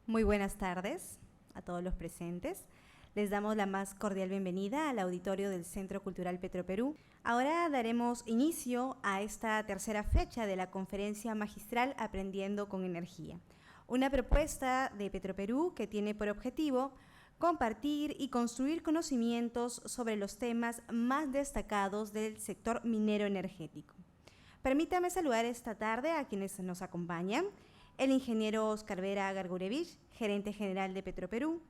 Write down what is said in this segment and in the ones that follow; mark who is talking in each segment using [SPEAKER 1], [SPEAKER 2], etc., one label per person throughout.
[SPEAKER 1] Muy buenas tardes a todos los presentes. Les damos la más cordial bienvenida al auditorio del Centro Cultural Petroperú. Ahora daremos inicio a esta tercera fecha de la conferencia magistral Aprendiendo con Energía, una propuesta de Petroperú que tiene por objetivo compartir y construir conocimientos sobre los temas más destacados del sector minero energético. Permítame saludar esta tarde a quienes nos acompañan: el ingeniero Oscar Vera Gargurevich, gerente general de Petroperú,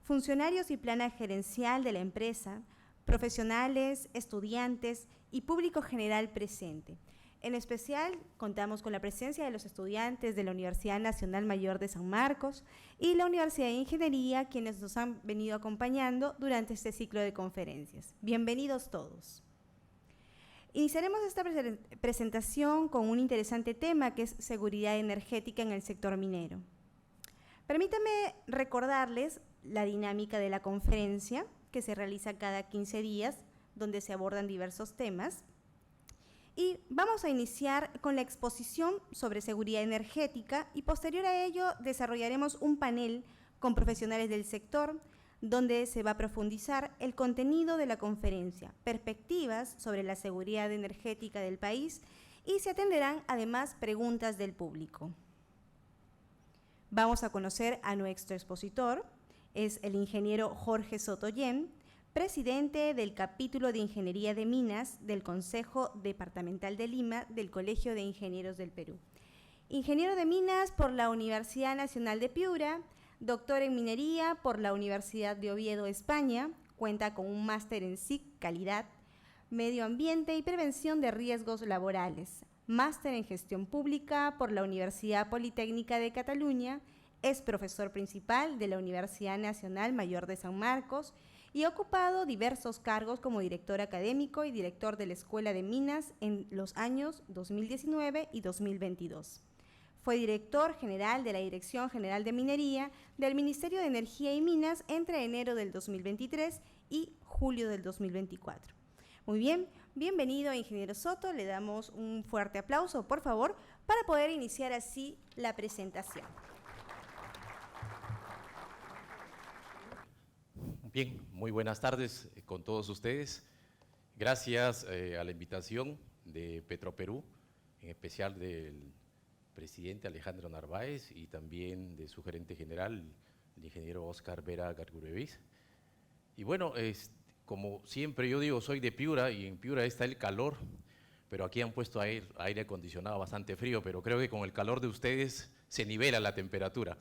[SPEAKER 1] funcionarios y plana gerencial de la empresa, profesionales, estudiantes y público general presente. En especial, contamos con la presencia de los estudiantes de la Universidad Nacional Mayor de San Marcos y la Universidad de Ingeniería, quienes nos han venido acompañando durante este ciclo de conferencias. Bienvenidos todos. Iniciaremos esta presentación con un interesante tema que es seguridad energética en el sector minero. Permítanme recordarles la dinámica de la conferencia, que se realiza cada 15 días, donde se abordan diversos temas. Y vamos a iniciar con la exposición sobre seguridad energética y posterior a ello desarrollaremos un panel con profesionales del sector, donde se va a profundizar el contenido de la conferencia, perspectivas sobre la seguridad energética del país, y se atenderán además preguntas del público. Vamos a conocer a nuestro expositor, es el ingeniero Jorge Sotoyén, presidente del capítulo de Ingeniería de Minas del Consejo Departamental de Lima del Colegio de Ingenieros del Perú. Ingeniero de Minas por la Universidad Nacional de Piura, doctor en Minería por la Universidad de Oviedo, España, cuenta con un máster en SIC Calidad, Medio Ambiente y Prevención de Riesgos Laborales, máster en Gestión Pública por la Universidad Politécnica de Cataluña, es profesor principal de la Universidad Nacional Mayor de San Marcos y ha ocupado diversos cargos como director académico y director de la Escuela de Minas en los años 2019 y 2022. Fue director general de la Dirección General de Minería del Ministerio de Energía y Minas entre enero del 2023 y julio del 2024. Muy bien, bienvenido, ingeniero Soto. Le damos un fuerte aplauso, por favor, para poder iniciar así la presentación.
[SPEAKER 2] Bien, muy buenas tardes con todos ustedes. Gracias a la invitación de Petroperú, en especial del presidente Alejandro Narváez y también de su gerente general, el ingeniero Oscar Vera Gargurevich. Y bueno, como siempre yo digo, soy de Piura y en Piura está el calor, pero aquí han puesto aire acondicionado bastante frío, pero creo que con el calor de ustedes se nivela la temperatura.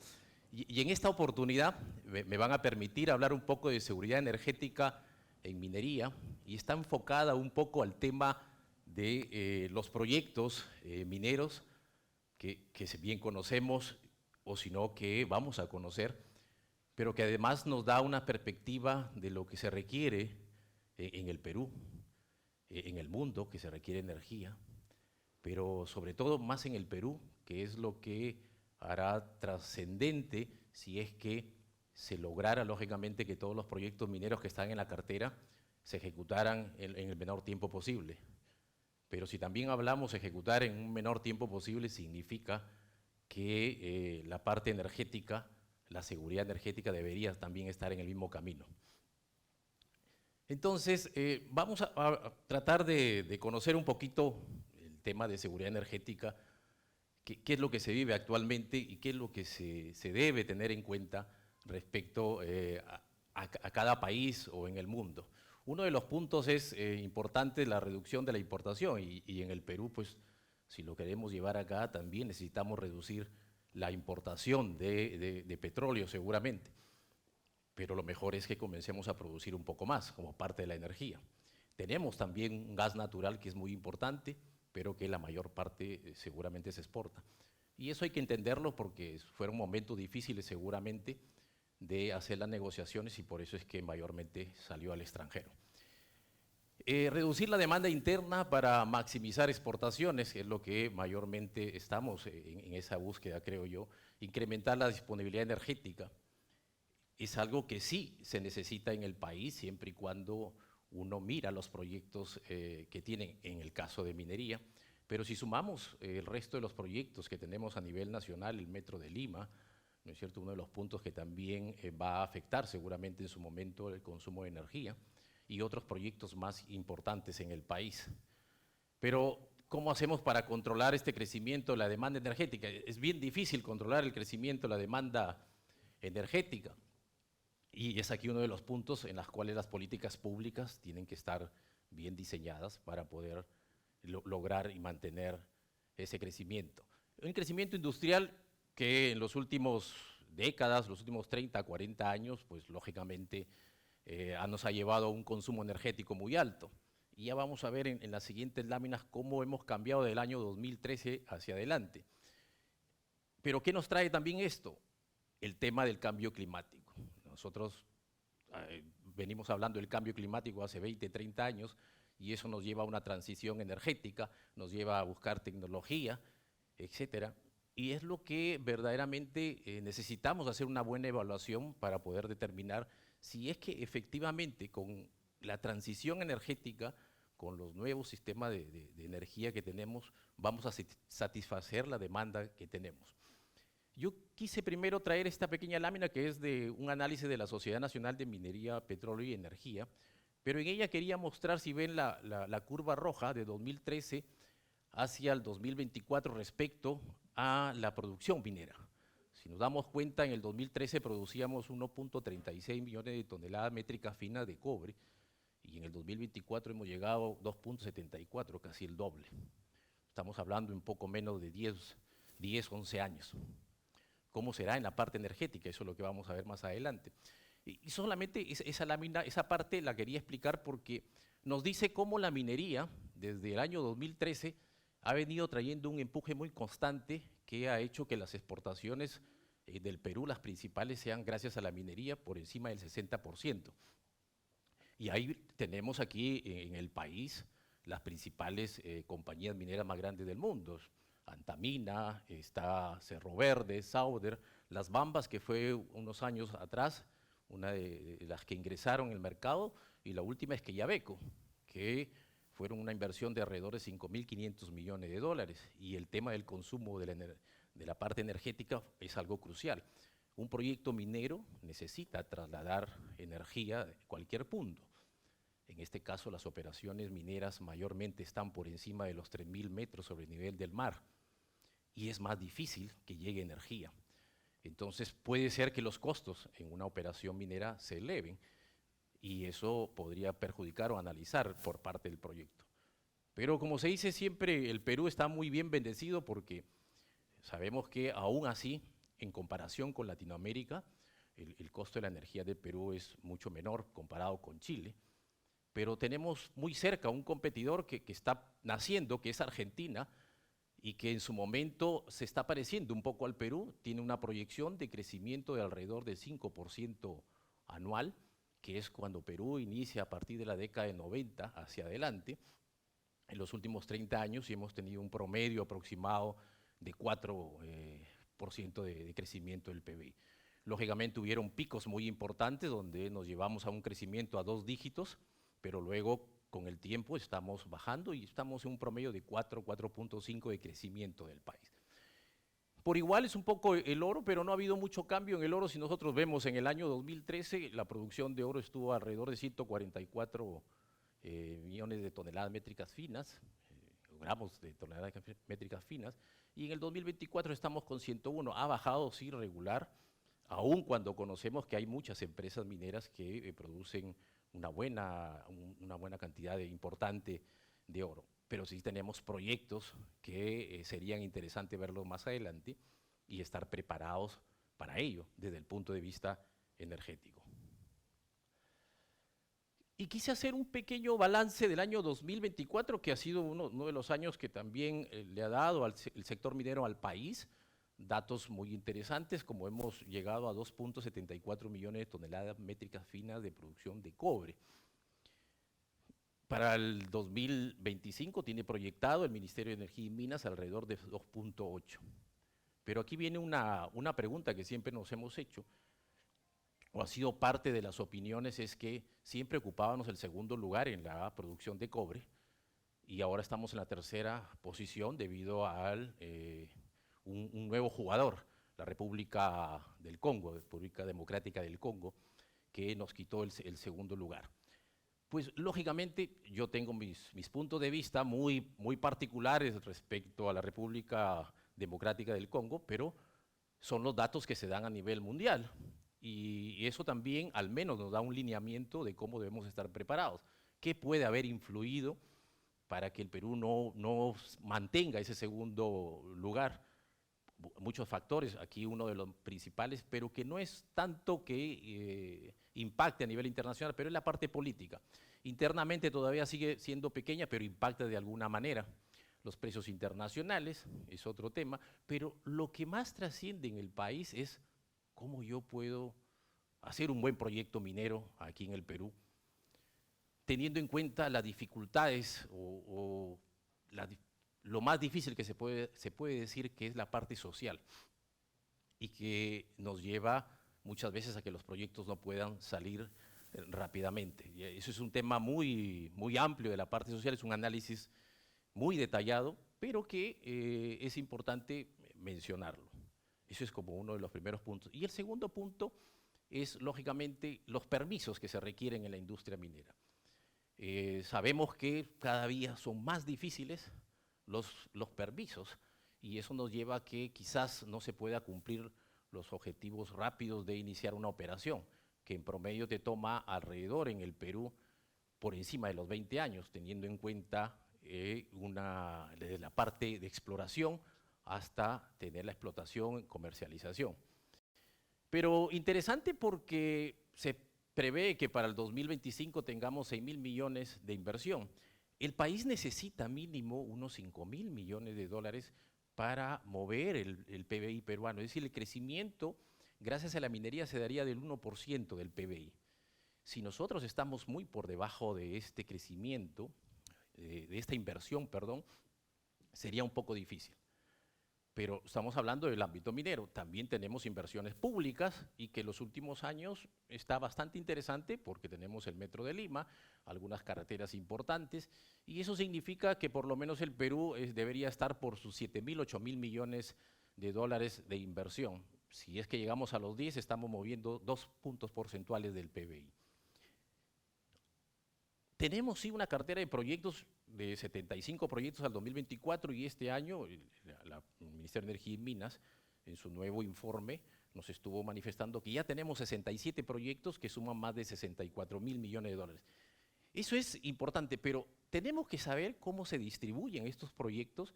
[SPEAKER 2] Y en esta oportunidad me van a permitir hablar un poco de seguridad energética en minería y está enfocada un poco al tema de los proyectos mineros que bien conocemos o si no que vamos a conocer, pero que además nos da una perspectiva de lo que se requiere en el Perú, en el mundo, que se requiere energía, pero sobre todo más en el Perú, que es lo que hará trascendente si es que se lograra lógicamente que todos los proyectos mineros que están en la cartera se ejecutaran en el menor tiempo posible. Pero si también hablamos de ejecutar en un menor tiempo posible, significa que la parte energética, la seguridad energética debería también estar en el mismo camino. Entonces, vamos a tratar de conocer un poquito el tema de seguridad energética, qué es lo que se vive actualmente y qué es lo que se debe tener en cuenta respecto a cada país o en el mundo. Uno de los puntos es importante la reducción de la importación y en el Perú, pues, si lo queremos llevar acá, también necesitamos reducir la importación de petróleo seguramente, pero lo mejor es que comencemos a producir un poco más como parte de la energía. Tenemos también un gas natural que es muy importante, pero que la mayor parte seguramente se exporta. Y eso hay que entenderlo porque fueron momentos difíciles seguramente de hacer las negociaciones y por eso es que mayormente salió al extranjero. Reducir la demanda interna para maximizar exportaciones, que es lo que mayormente estamos en esa búsqueda, creo yo. Incrementar la disponibilidad energética es algo que sí se necesita en el país, siempre y cuando uno mira los proyectos que tienen en el caso de minería, pero si sumamos el resto de los proyectos que tenemos a nivel nacional, el Metro de Lima, ¿no es cierto? Uno de los puntos que también va a afectar seguramente en su momento el consumo de energía y otros proyectos más importantes en el país. Pero, ¿cómo hacemos para controlar este crecimiento de la demanda energética? Es bien difícil controlar el crecimiento de la demanda energética. Y es aquí uno de los puntos en los cuales las políticas públicas tienen que estar bien diseñadas para poder lograr y mantener ese crecimiento. Un crecimiento industrial que en los últimos décadas, los últimos 30, 40 años, pues lógicamente nos ha llevado a un consumo energético muy alto. Y ya vamos a ver en las siguientes láminas cómo hemos cambiado del año 2013 hacia adelante. Pero ¿qué nos trae también esto? El tema del cambio climático. Nosotros venimos hablando del cambio climático hace 20, 30 años y eso nos lleva a una transición energética, nos lleva a buscar tecnología, etcétera. Y es lo que verdaderamente necesitamos hacer una buena evaluación para poder determinar si es que efectivamente con la transición energética, con los nuevos sistemas de energía que tenemos, vamos a satisfacer la demanda que tenemos. Yo quise primero traer esta pequeña lámina que es de un análisis de la Sociedad Nacional de Minería, Petróleo y Energía, pero en ella quería mostrar, si ven la curva roja de 2013 hacia el 2024 respecto a la producción minera. Si nos damos cuenta, en el 2013 producíamos 1.36 millones de toneladas métricas finas de cobre y en el 2024 hemos llegado a 2.74, casi el doble. Estamos hablando de un poco menos de 10, 11 años. ¿Cómo será en la parte energética? Eso es lo que vamos a ver más adelante. Y solamente esa lámina, esa parte la quería explicar porque nos dice cómo la minería, desde el año 2013, ha venido trayendo un empuje muy constante que ha hecho que las exportaciones del Perú, las principales, sean gracias a la minería por encima del 60%. Y ahí tenemos aquí en el país las principales compañías mineras más grandes del mundo. Antamina, está Cerro Verde, Sauder, Las Bambas, que fue unos años atrás, una de las que ingresaron en el mercado, y la última es Quellaveco, que fueron una inversión de alrededor de 5.500 millones de dólares, y el tema del consumo de la parte energética es algo crucial. Un proyecto minero necesita trasladar energía de cualquier punto. En este caso, las operaciones mineras mayormente están por encima de los 3.000 metros sobre el nivel del mar, y es más difícil que llegue energía. Entonces puede ser que los costos en una operación minera se eleven y eso podría perjudicar o analizar por parte del proyecto. Pero como se dice siempre, el Perú está muy bien bendecido porque sabemos que aún así, en comparación con Latinoamérica, el costo de la energía del Perú es mucho menor comparado con Chile, pero tenemos muy cerca un competidor que está naciendo, que es Argentina, y que en su momento se está pareciendo un poco al Perú, tiene una proyección de crecimiento de alrededor del 5% anual, que es cuando Perú inicia a partir de la década de 90 hacia adelante. En los últimos 30 años hemos tenido un promedio aproximado de 4% de crecimiento del PBI. Lógicamente hubieron picos muy importantes donde nos llevamos a un crecimiento a 2 dígitos, pero luego con el tiempo estamos bajando y estamos en un promedio de 4.5 de crecimiento del país. Por igual es un poco el oro, pero no ha habido mucho cambio en el oro. Si nosotros vemos en el año 2013, la producción de oro estuvo alrededor de 144 millones de toneladas métricas finas, gramos de toneladas métricas finas, y en el 2024 estamos con 101. Ha bajado, sí, regular, aun cuando conocemos que hay muchas empresas mineras que producen una buena cantidad importante de oro. Pero sí tenemos proyectos que serían interesantes verlos más adelante y estar preparados para ello desde el punto de vista energético. Y quise hacer un pequeño balance del año 2024, que ha sido uno de los años que también le ha dado el sector minero al país datos muy interesantes, como hemos llegado a 2.74 millones de toneladas métricas finas de producción de cobre. Para el 2025 tiene proyectado el Ministerio de Energía y Minas alrededor de 2.8. Pero aquí viene una pregunta que siempre nos hemos hecho, o ha sido parte de las opiniones, es que siempre ocupábamos el segundo lugar en la producción de cobre y ahora estamos en la tercera posición debido a un nuevo jugador. la República del Congo, República Democrática del Congo, que nos quitó el segundo lugar. Pues lógicamente yo tengo mis puntos de vista muy particulares respecto a la República Democrática del Congo, pero son los datos que se dan a nivel mundial. Y eso también al menos nos da un lineamiento de cómo debemos estar preparados. ¿Qué puede haber influido para que el Perú no mantenga ese segundo lugar? Muchos factores, aquí uno de los principales, pero que no es tanto que impacte a nivel internacional, pero es la parte política. Internamente todavía sigue siendo pequeña, pero impacta de alguna manera. Los precios internacionales es otro tema, pero lo que más trasciende en el país es cómo yo puedo hacer un buen proyecto minero aquí en el Perú, teniendo en cuenta las dificultades lo más difícil que se puede decir que es la parte social y que nos lleva muchas veces a que los proyectos no puedan salir rápidamente. Y eso es un tema muy amplio de la parte social, es un análisis muy detallado, pero que es importante mencionarlo. Eso es como uno de los primeros puntos. Y el segundo punto es, lógicamente, los permisos que se requieren en la industria minera. Sabemos que cada día son más difíciles los permisos y eso nos lleva a que quizás no se pueda cumplir los objetivos rápidos de iniciar una operación, que en promedio te toma alrededor en el Perú por encima de los 20 años, teniendo en cuenta desde la parte de exploración hasta tener la explotación y comercialización. Pero interesante porque se prevé que para el 2025 tengamos 6.000 millones de inversión. El país necesita mínimo unos 5.000 millones de dólares para mover el PBI peruano. Es decir, el crecimiento gracias a la minería se daría del 1% del PBI. Si nosotros estamos muy por debajo de este crecimiento, de esta inversión, perdón, sería un poco difícil. Pero estamos hablando del ámbito minero. También tenemos inversiones públicas y que en los últimos años está bastante interesante porque tenemos el Metro de Lima, algunas carreteras importantes, y eso significa que por lo menos el Perú debería estar por sus 7.000, 8.000 millones de dólares de inversión. Si es que llegamos a los 10, estamos moviendo 2 puntos porcentuales del PBI. Tenemos sí una cartera de proyectos de 75 proyectos al 2024 y este año el Ministerio de Energía y Minas en su nuevo informe nos estuvo manifestando que ya tenemos 67 proyectos que suman más de 64.000 millones de dólares. Eso es importante, pero tenemos que saber cómo se distribuyen estos proyectos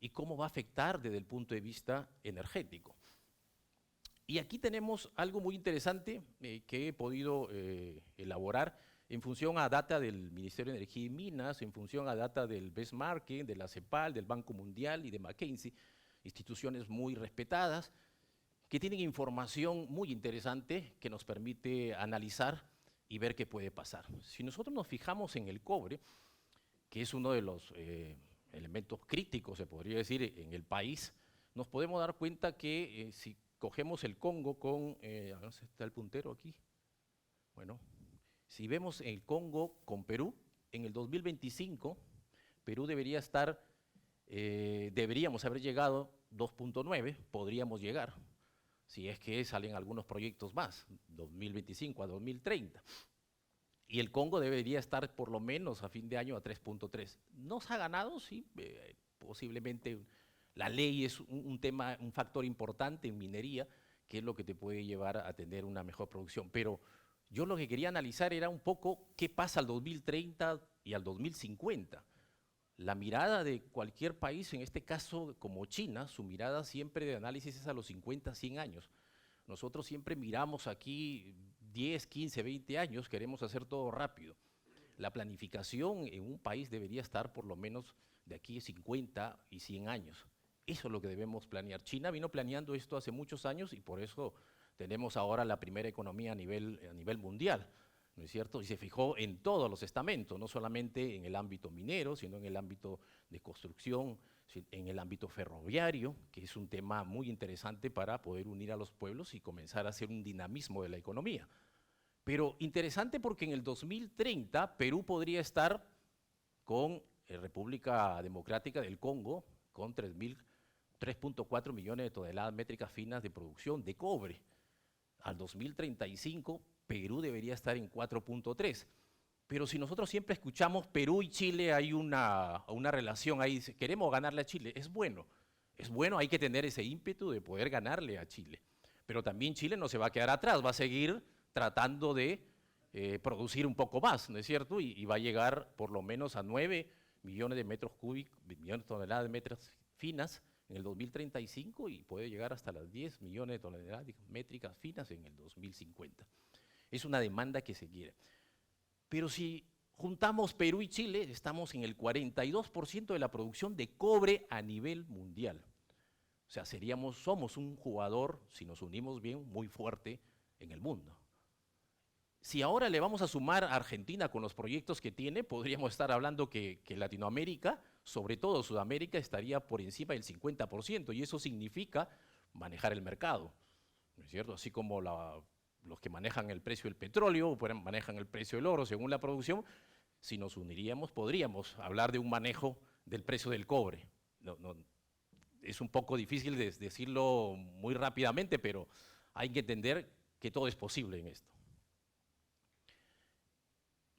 [SPEAKER 2] y cómo va a afectar desde el punto de vista energético. Y aquí tenemos algo muy interesante que he podido elaborar en función a data del Ministerio de Energía y Minas, en función a data del Benchmarking, de la CEPAL, del Banco Mundial y de McKinsey, instituciones muy respetadas, que tienen información muy interesante que nos permite analizar y ver qué puede pasar. Si nosotros nos fijamos en el cobre, que es uno de los elementos críticos, se podría decir, en el país, nos podemos dar cuenta que si cogemos el Congo con, ¿dónde está el puntero aquí? Bueno, si vemos el Congo con Perú, en el 2025, Perú debería estar, deberíamos haber llegado 2.9, podríamos llegar, si es que salen algunos proyectos más, 2025 a 2030. Y el Congo debería estar por lo menos a fin de año a 3.3. ¿Nos ha ganado? Sí, posiblemente la ley es un tema, un factor importante en minería, que es lo que te puede llevar a tener una mejor producción, pero yo lo que quería analizar era un poco qué pasa al 2030 y al 2050. La mirada de cualquier país, en este caso como China, su mirada siempre de análisis es a los 50, 100 años. Nosotros siempre miramos aquí 10, 15, 20 años, queremos hacer todo rápido. La planificación en un país debería estar por lo menos de aquí a 50 y 100 años. Eso es lo que debemos planear. China vino planeando esto hace muchos años y por eso tenemos ahora la primera economía a nivel mundial, ¿no es cierto? Y se fijó en todos los estamentos, no solamente en el ámbito minero, sino en el ámbito de construcción, en el ámbito ferroviario, que es un tema muy interesante para poder unir a los pueblos y comenzar a hacer un dinamismo de la economía. Pero interesante porque en el 2030 Perú podría estar con República Democrática del Congo con 3.000 3.4 millones de toneladas métricas finas de producción de cobre. Al 2035, Perú debería estar en 4.3. Pero si nosotros siempre escuchamos Perú y Chile, hay una relación ahí, queremos ganarle a Chile, es bueno, hay que tener ese ímpetu de poder ganarle a Chile. Pero también Chile no se va a quedar atrás, va a seguir tratando de producir un poco más, ¿no es cierto? Y va a llegar por lo menos a 9 millones de metros cúbicos, millones de toneladas de métricas finas en el 2035 y puede llegar hasta las 10 millones de toneladas métricas finas en el 2050. Es una demanda que se quiere. Pero si juntamos Perú y Chile, estamos en el 42% de la producción de cobre a nivel mundial. O sea, somos un jugador, si nos unimos bien, muy fuerte en el mundo. Si ahora le vamos a sumar a Argentina con los proyectos que tiene, podríamos estar hablando que Latinoamérica, sobre todo Sudamérica, estaría por encima del 50%, y eso significa manejar el mercado, ¿no es cierto? Así como los que manejan el precio del petróleo, manejan el precio del oro según la producción, si nos uniríamos podríamos hablar de un manejo del precio del cobre. Es un poco difícil decirlo muy rápidamente, pero hay que entender que todo es posible en esto.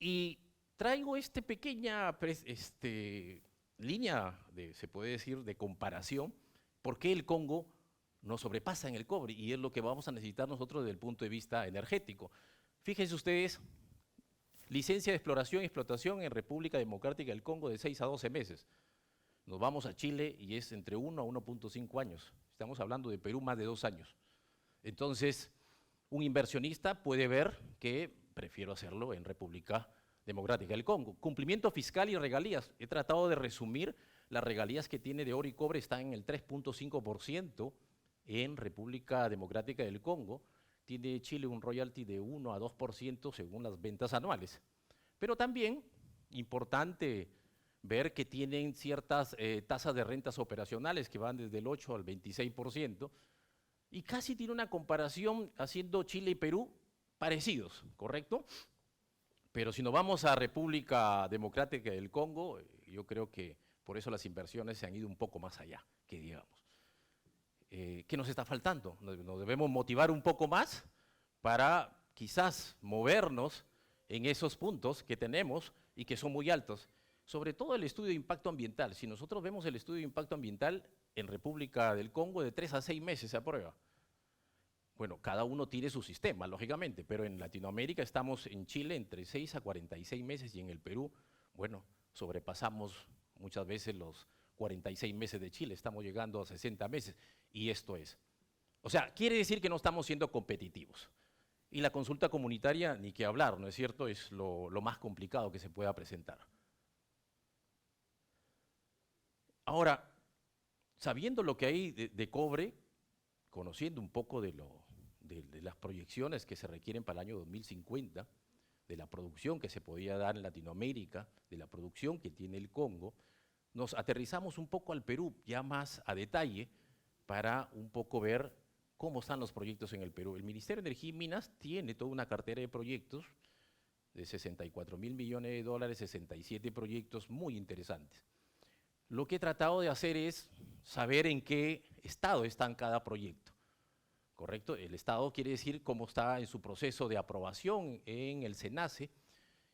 [SPEAKER 2] Y traigo esta pequeña línea, se puede decir, de comparación, porque el Congo nos sobrepasa en el cobre, y es lo que vamos a necesitar nosotros desde el punto de vista energético. Fíjense ustedes, licencia de exploración y explotación en República Democrática del Congo de 6 a 12 meses. Nos vamos a Chile y es entre 1 a 1.5 años. Estamos hablando de Perú más de 2 años. Entonces, un inversionista puede ver que prefiero hacerlo en República Democrática del Congo. Cumplimiento fiscal y regalías. He tratado de resumir las regalías que tiene de oro y cobre, están en el 3.5% en República Democrática del Congo. Tiene Chile un royalty de 1 a 2% según las ventas anuales. Pero también, importante ver que tienen ciertas tasas de rentas operacionales que van desde el 8 al 26%, y casi tiene una comparación haciendo Chile y Perú parecidos, ¿correcto? Pero si nos vamos a República Democrática del Congo, yo creo que por eso las inversiones se han ido un poco más allá, que digamos. ¿Qué nos está faltando? Nos debemos motivar un poco más para quizás movernos en esos puntos que tenemos y que son muy altos. Sobre todo el estudio de impacto ambiental. Si nosotros vemos el estudio de impacto ambiental en República del Congo, de 3 a 6 meses se aprueba. Bueno, cada uno tiene su sistema, lógicamente, pero en Latinoamérica estamos en Chile entre 6 a 46 meses y en el Perú, bueno, sobrepasamos muchas veces los 46 meses de Chile, estamos llegando a 60 meses, y esto es. O sea, quiere decir que no estamos siendo competitivos. Y la consulta comunitaria, ni que hablar, ¿no es cierto?, es lo más complicado que se pueda presentar. Ahora, sabiendo lo que hay de cobre, conociendo un poco de las proyecciones que se requieren para el año 2050, de la producción que se podía dar en Latinoamérica, de la producción que tiene el Congo, nos aterrizamos un poco al Perú, ya más a detalle, para un poco ver cómo están los proyectos en el Perú. El Ministerio de Energía y Minas tiene toda una cartera de proyectos de 64.000 millones de dólares, 67 proyectos muy interesantes. Lo que he tratado de hacer es saber en qué estado está en cada proyecto, ¿correcto? El estado quiere decir cómo está en su proceso de aprobación en el SENACE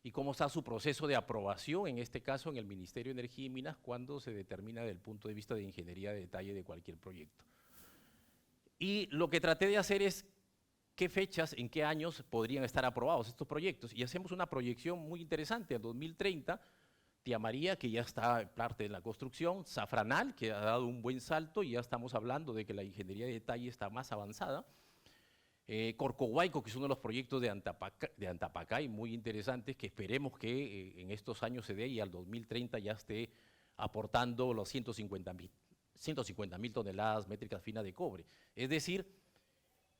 [SPEAKER 2] y cómo está su proceso de aprobación, en este caso en el Ministerio de Energía y Minas, cuando se determina desde el punto de vista de ingeniería de detalle de cualquier proyecto. Y lo que traté de hacer es qué fechas, en qué años podrían estar aprobados estos proyectos, y hacemos una proyección muy interesante, al 2030, Tía María, que ya está parte de la construcción, Zafranal, que ha dado un buen salto y ya estamos hablando de que la ingeniería de detalle está más avanzada, Corcohuayco, que es uno de los proyectos de Antapacay muy interesantes, que esperemos que en estos años se dé y al 2030 ya esté aportando los 150.000 toneladas métricas finas de cobre. Es decir,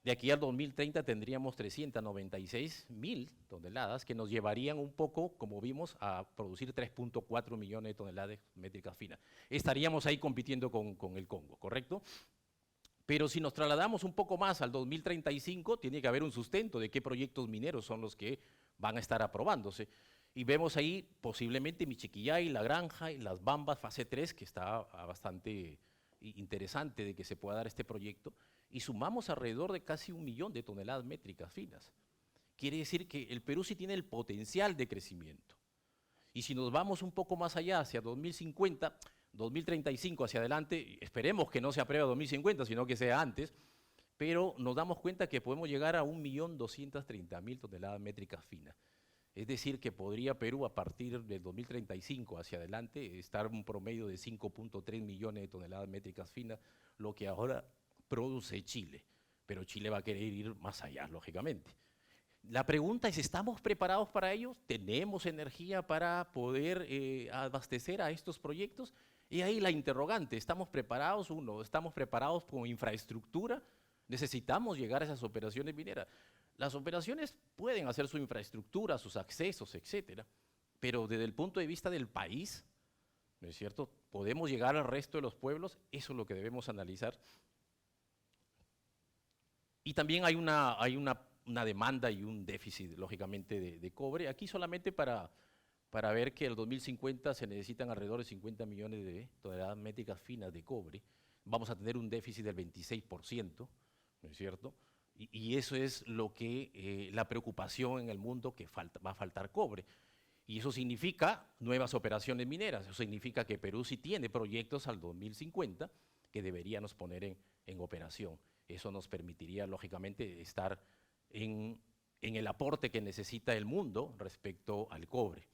[SPEAKER 2] de aquí al 2030 tendríamos 396.000 toneladas que nos llevarían un poco, como vimos, a producir 3.4 millones de toneladas métricas finas. Estaríamos ahí compitiendo con el Congo, ¿correcto? Pero si nos trasladamos un poco más al 2035, tiene que haber un sustento de qué proyectos mineros son los que van a estar aprobándose. Y vemos ahí posiblemente Michiquillay, La Granja y Las Bambas, fase 3, que está bastante interesante de que se pueda dar este proyecto, y sumamos alrededor de casi 1 millón de toneladas métricas finas. Quiere decir que el Perú sí tiene el potencial de crecimiento. Y si nos vamos un poco más allá, hacia 2050, 2035, hacia adelante, esperemos que no se apruebe 2050, sino que sea antes, pero nos damos cuenta que podemos llegar a 1.230.000 toneladas métricas finas. Es decir, que podría Perú, a partir del 2035 hacia adelante, estar un promedio de 5.3 millones de toneladas métricas finas, lo que ahora produce Chile. Pero Chile va a querer ir más allá, lógicamente. La pregunta es, ¿estamos preparados para ello? ¿Tenemos energía para poder abastecer a estos proyectos? Y ahí la interrogante, ¿estamos preparados? Uno, ¿estamos preparados con infraestructura? Necesitamos llegar a esas operaciones mineras. Las operaciones pueden hacer su infraestructura, sus accesos, etcétera, pero desde el punto de vista del país, ¿no es cierto? ¿Podemos llegar al resto de los pueblos? Eso es lo que debemos analizar. Y también hay una demanda y un déficit, lógicamente, de cobre. Aquí solamente para ver que el 2050 se necesitan alrededor de 50 millones de toneladas métricas finas de cobre. Vamos a tener un déficit del 26%, ¿no es cierto? Y eso es lo que, la preocupación en el mundo, que va a faltar cobre. Y eso significa nuevas operaciones mineras, eso significa que Perú sí tiene proyectos al 2050 que deberíamos poner en operación. Eso nos permitiría, lógicamente, estar en el aporte que necesita el mundo respecto al cobre.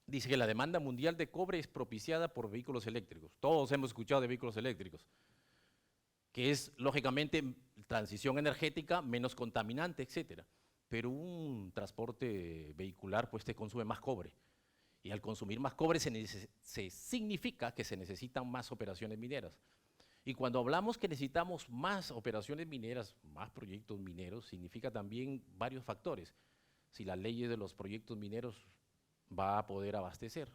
[SPEAKER 2] Dice que la demanda mundial de cobre es propiciada por vehículos eléctricos. Todos hemos escuchado de vehículos eléctricos, que es, lógicamente, transición energética, menos contaminante, etcétera. Pero un transporte vehicular, pues, te consume más cobre. Y al consumir más cobre se significa que se necesitan más operaciones mineras. Y cuando hablamos que necesitamos más operaciones mineras, más proyectos mineros, significa también varios factores. Si las leyes de los proyectos mineros va a poder abastecer.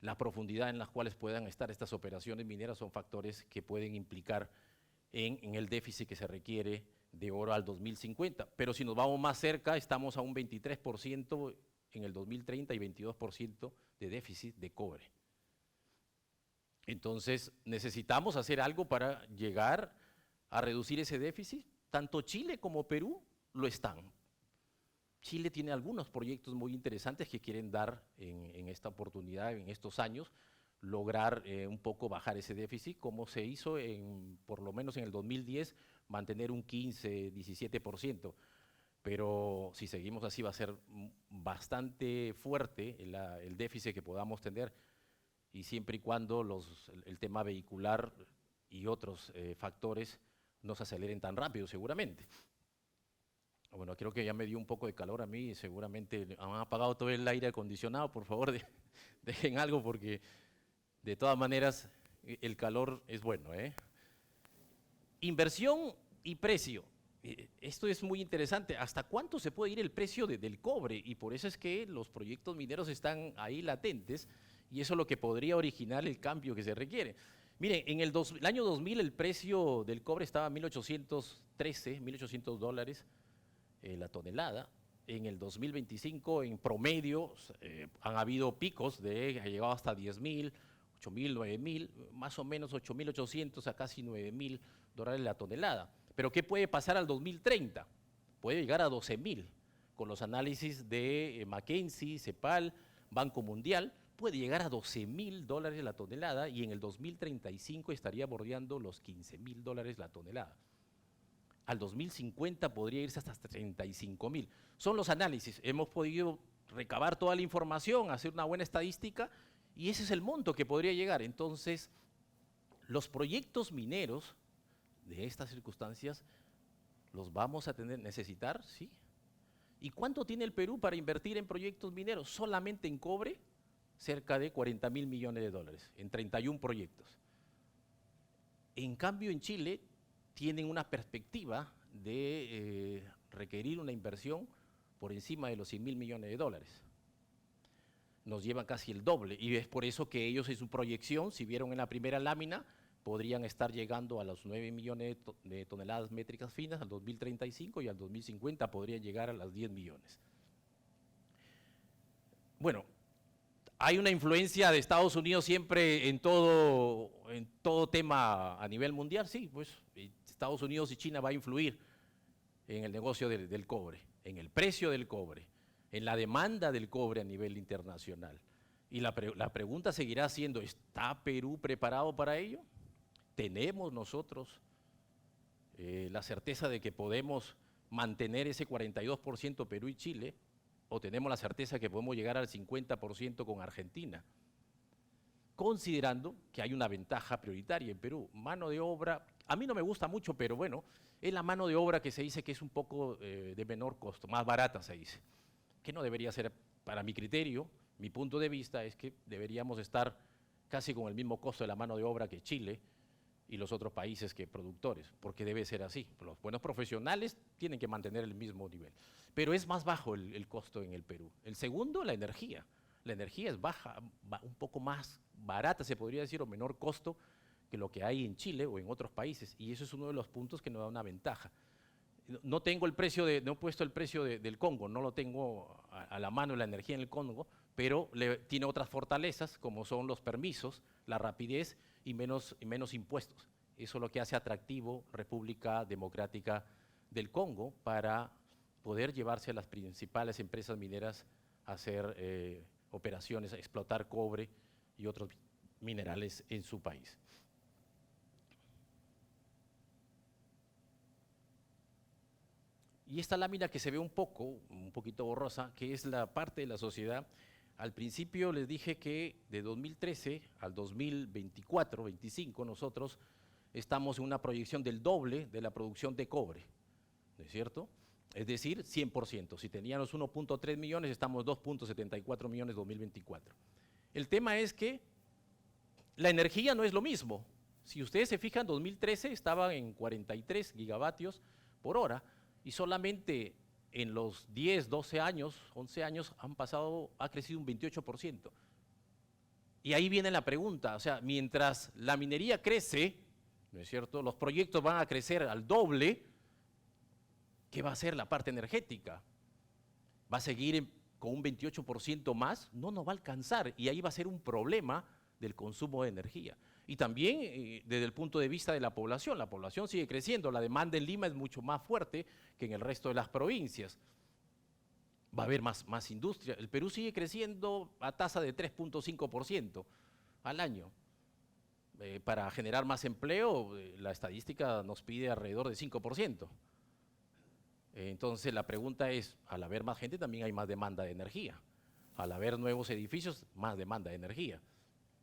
[SPEAKER 2] La profundidad en las cuales puedan estar estas operaciones mineras son factores que pueden implicar en el déficit que se requiere de oro al 2050. Pero si nos vamos más cerca, estamos a un 23% en el 2030 y 22% de déficit de cobre. Entonces, necesitamos hacer algo para llegar a reducir ese déficit. Tanto Chile como Perú lo están. Chile tiene algunos proyectos muy interesantes que quieren dar en esta oportunidad, en estos años, lograr un poco bajar ese déficit, como se hizo por lo menos en el 2010, mantener un 15, 17%. Pero si seguimos así va a ser bastante fuerte el déficit que podamos tener, y siempre y cuando el tema vehicular y otros factores no se aceleren tan rápido, seguramente. Bueno, creo que ya me dio un poco de calor a mí, seguramente han apagado todo el aire acondicionado, por favor dejen algo, porque de todas maneras el calor es bueno, ¿eh? Inversión y precio. Esto es muy interesante. ¿Hasta cuánto se puede ir el precio del cobre? Y por eso es que los proyectos mineros están ahí latentes, y eso es lo que podría originar el cambio que se requiere. Miren, en el año 2000 el precio del cobre estaba a 1.813, $1.800 la tonelada. En el 2025, en promedio, han habido picos ha llegado hasta 10.000, 8.000, 9.000, más o menos 8.800 a casi $9.000 la tonelada. Pero ¿qué puede pasar al 2030? Puede llegar a 12.000. Con los análisis de McKinsey, CEPAL, Banco Mundial, puede llegar a $12.000 la tonelada, y en el 2035 estaría bordeando los $15.000 la tonelada. Al 2050 podría irse hasta 35.000. Son los análisis. Hemos podido recabar toda la información, hacer una buena estadística, y ese es el monto que podría llegar. Entonces, los proyectos mineros de estas circunstancias los vamos a necesitar, ¿sí? ¿Y cuánto tiene el Perú para invertir en proyectos mineros? Solamente en cobre, cerca de $40.000 millones, en 31 proyectos. En cambio, en Chile tienen una perspectiva de requerir una inversión por encima de los $100.000 millones. Nos llevan casi el doble, y es por eso que ellos en su proyección, si vieron en la primera lámina, podrían estar llegando a los 9 millones de toneladas métricas finas al 2035, y al 2050 podrían llegar a las 10 millones. Bueno, hay una influencia de Estados Unidos siempre en todo tema a nivel mundial, sí, pues Estados Unidos y China va a influir en el negocio del cobre, en el precio del cobre, en la demanda del cobre a nivel internacional. Y la pregunta seguirá siendo, ¿está Perú preparado para ello? ¿Tenemos nosotros la certeza de que podemos mantener ese 42% Perú y Chile? ¿O tenemos la certeza que podemos llegar al 50% con Argentina? Considerando que hay una ventaja prioritaria en Perú, mano de obra, a mí no me gusta mucho, pero bueno, es la mano de obra que se dice que es un poco de menor costo, más barata se dice, que no debería ser, para mi criterio, mi punto de vista es que deberíamos estar casi con el mismo costo de la mano de obra que Chile y los otros países que productores, porque debe ser así. Los buenos profesionales tienen que mantener el mismo nivel, pero es más bajo el costo en el Perú. El segundo, la energía. La energía es baja, un poco más barata, se podría decir, o menor costo que lo que hay en Chile o en otros países, y eso es uno de los puntos que nos da una ventaja. No tengo el precio no he puesto el precio del Congo, no lo tengo a la mano la energía en el Congo, pero tiene otras fortalezas como son los permisos, la rapidez y menos impuestos. Eso es lo que hace atractivo República Democrática del Congo para poder llevarse a las principales empresas mineras a hacer operaciones, a explotar cobre y otros minerales en su país. Y esta lámina que se ve un poquito borrosa, que es la parte de la sociedad, al principio les dije que de 2013 al 2024-25 nosotros estamos en una proyección del doble de la producción de cobre, ¿no es cierto? Es decir, 100%. Si teníamos 1.3 millones, estamos 2.74 millones en 2024. El tema es que la energía no es lo mismo. Si ustedes se fijan, en 2013 estaba en 43 gigavatios por hora, y solamente en los 10, 12 años, 11 años ha crecido un 28%. Y ahí viene la pregunta, o sea, mientras la minería crece, ¿no es cierto?, los proyectos van a crecer al doble, ¿qué va a hacer la parte energética? ¿Va a seguir con un 28% más? No nos va a alcanzar, y ahí va a ser un problema del consumo de energía. Y también desde el punto de vista de la población sigue creciendo, la demanda en Lima es mucho más fuerte que en el resto de las provincias. Va a haber más industria. El Perú sigue creciendo a tasa de 3.5% al año. Para generar más empleo, la estadística nos pide alrededor de 5%. Entonces la pregunta es, al haber más gente también hay más demanda de energía. Al haber nuevos edificios, más demanda de energía.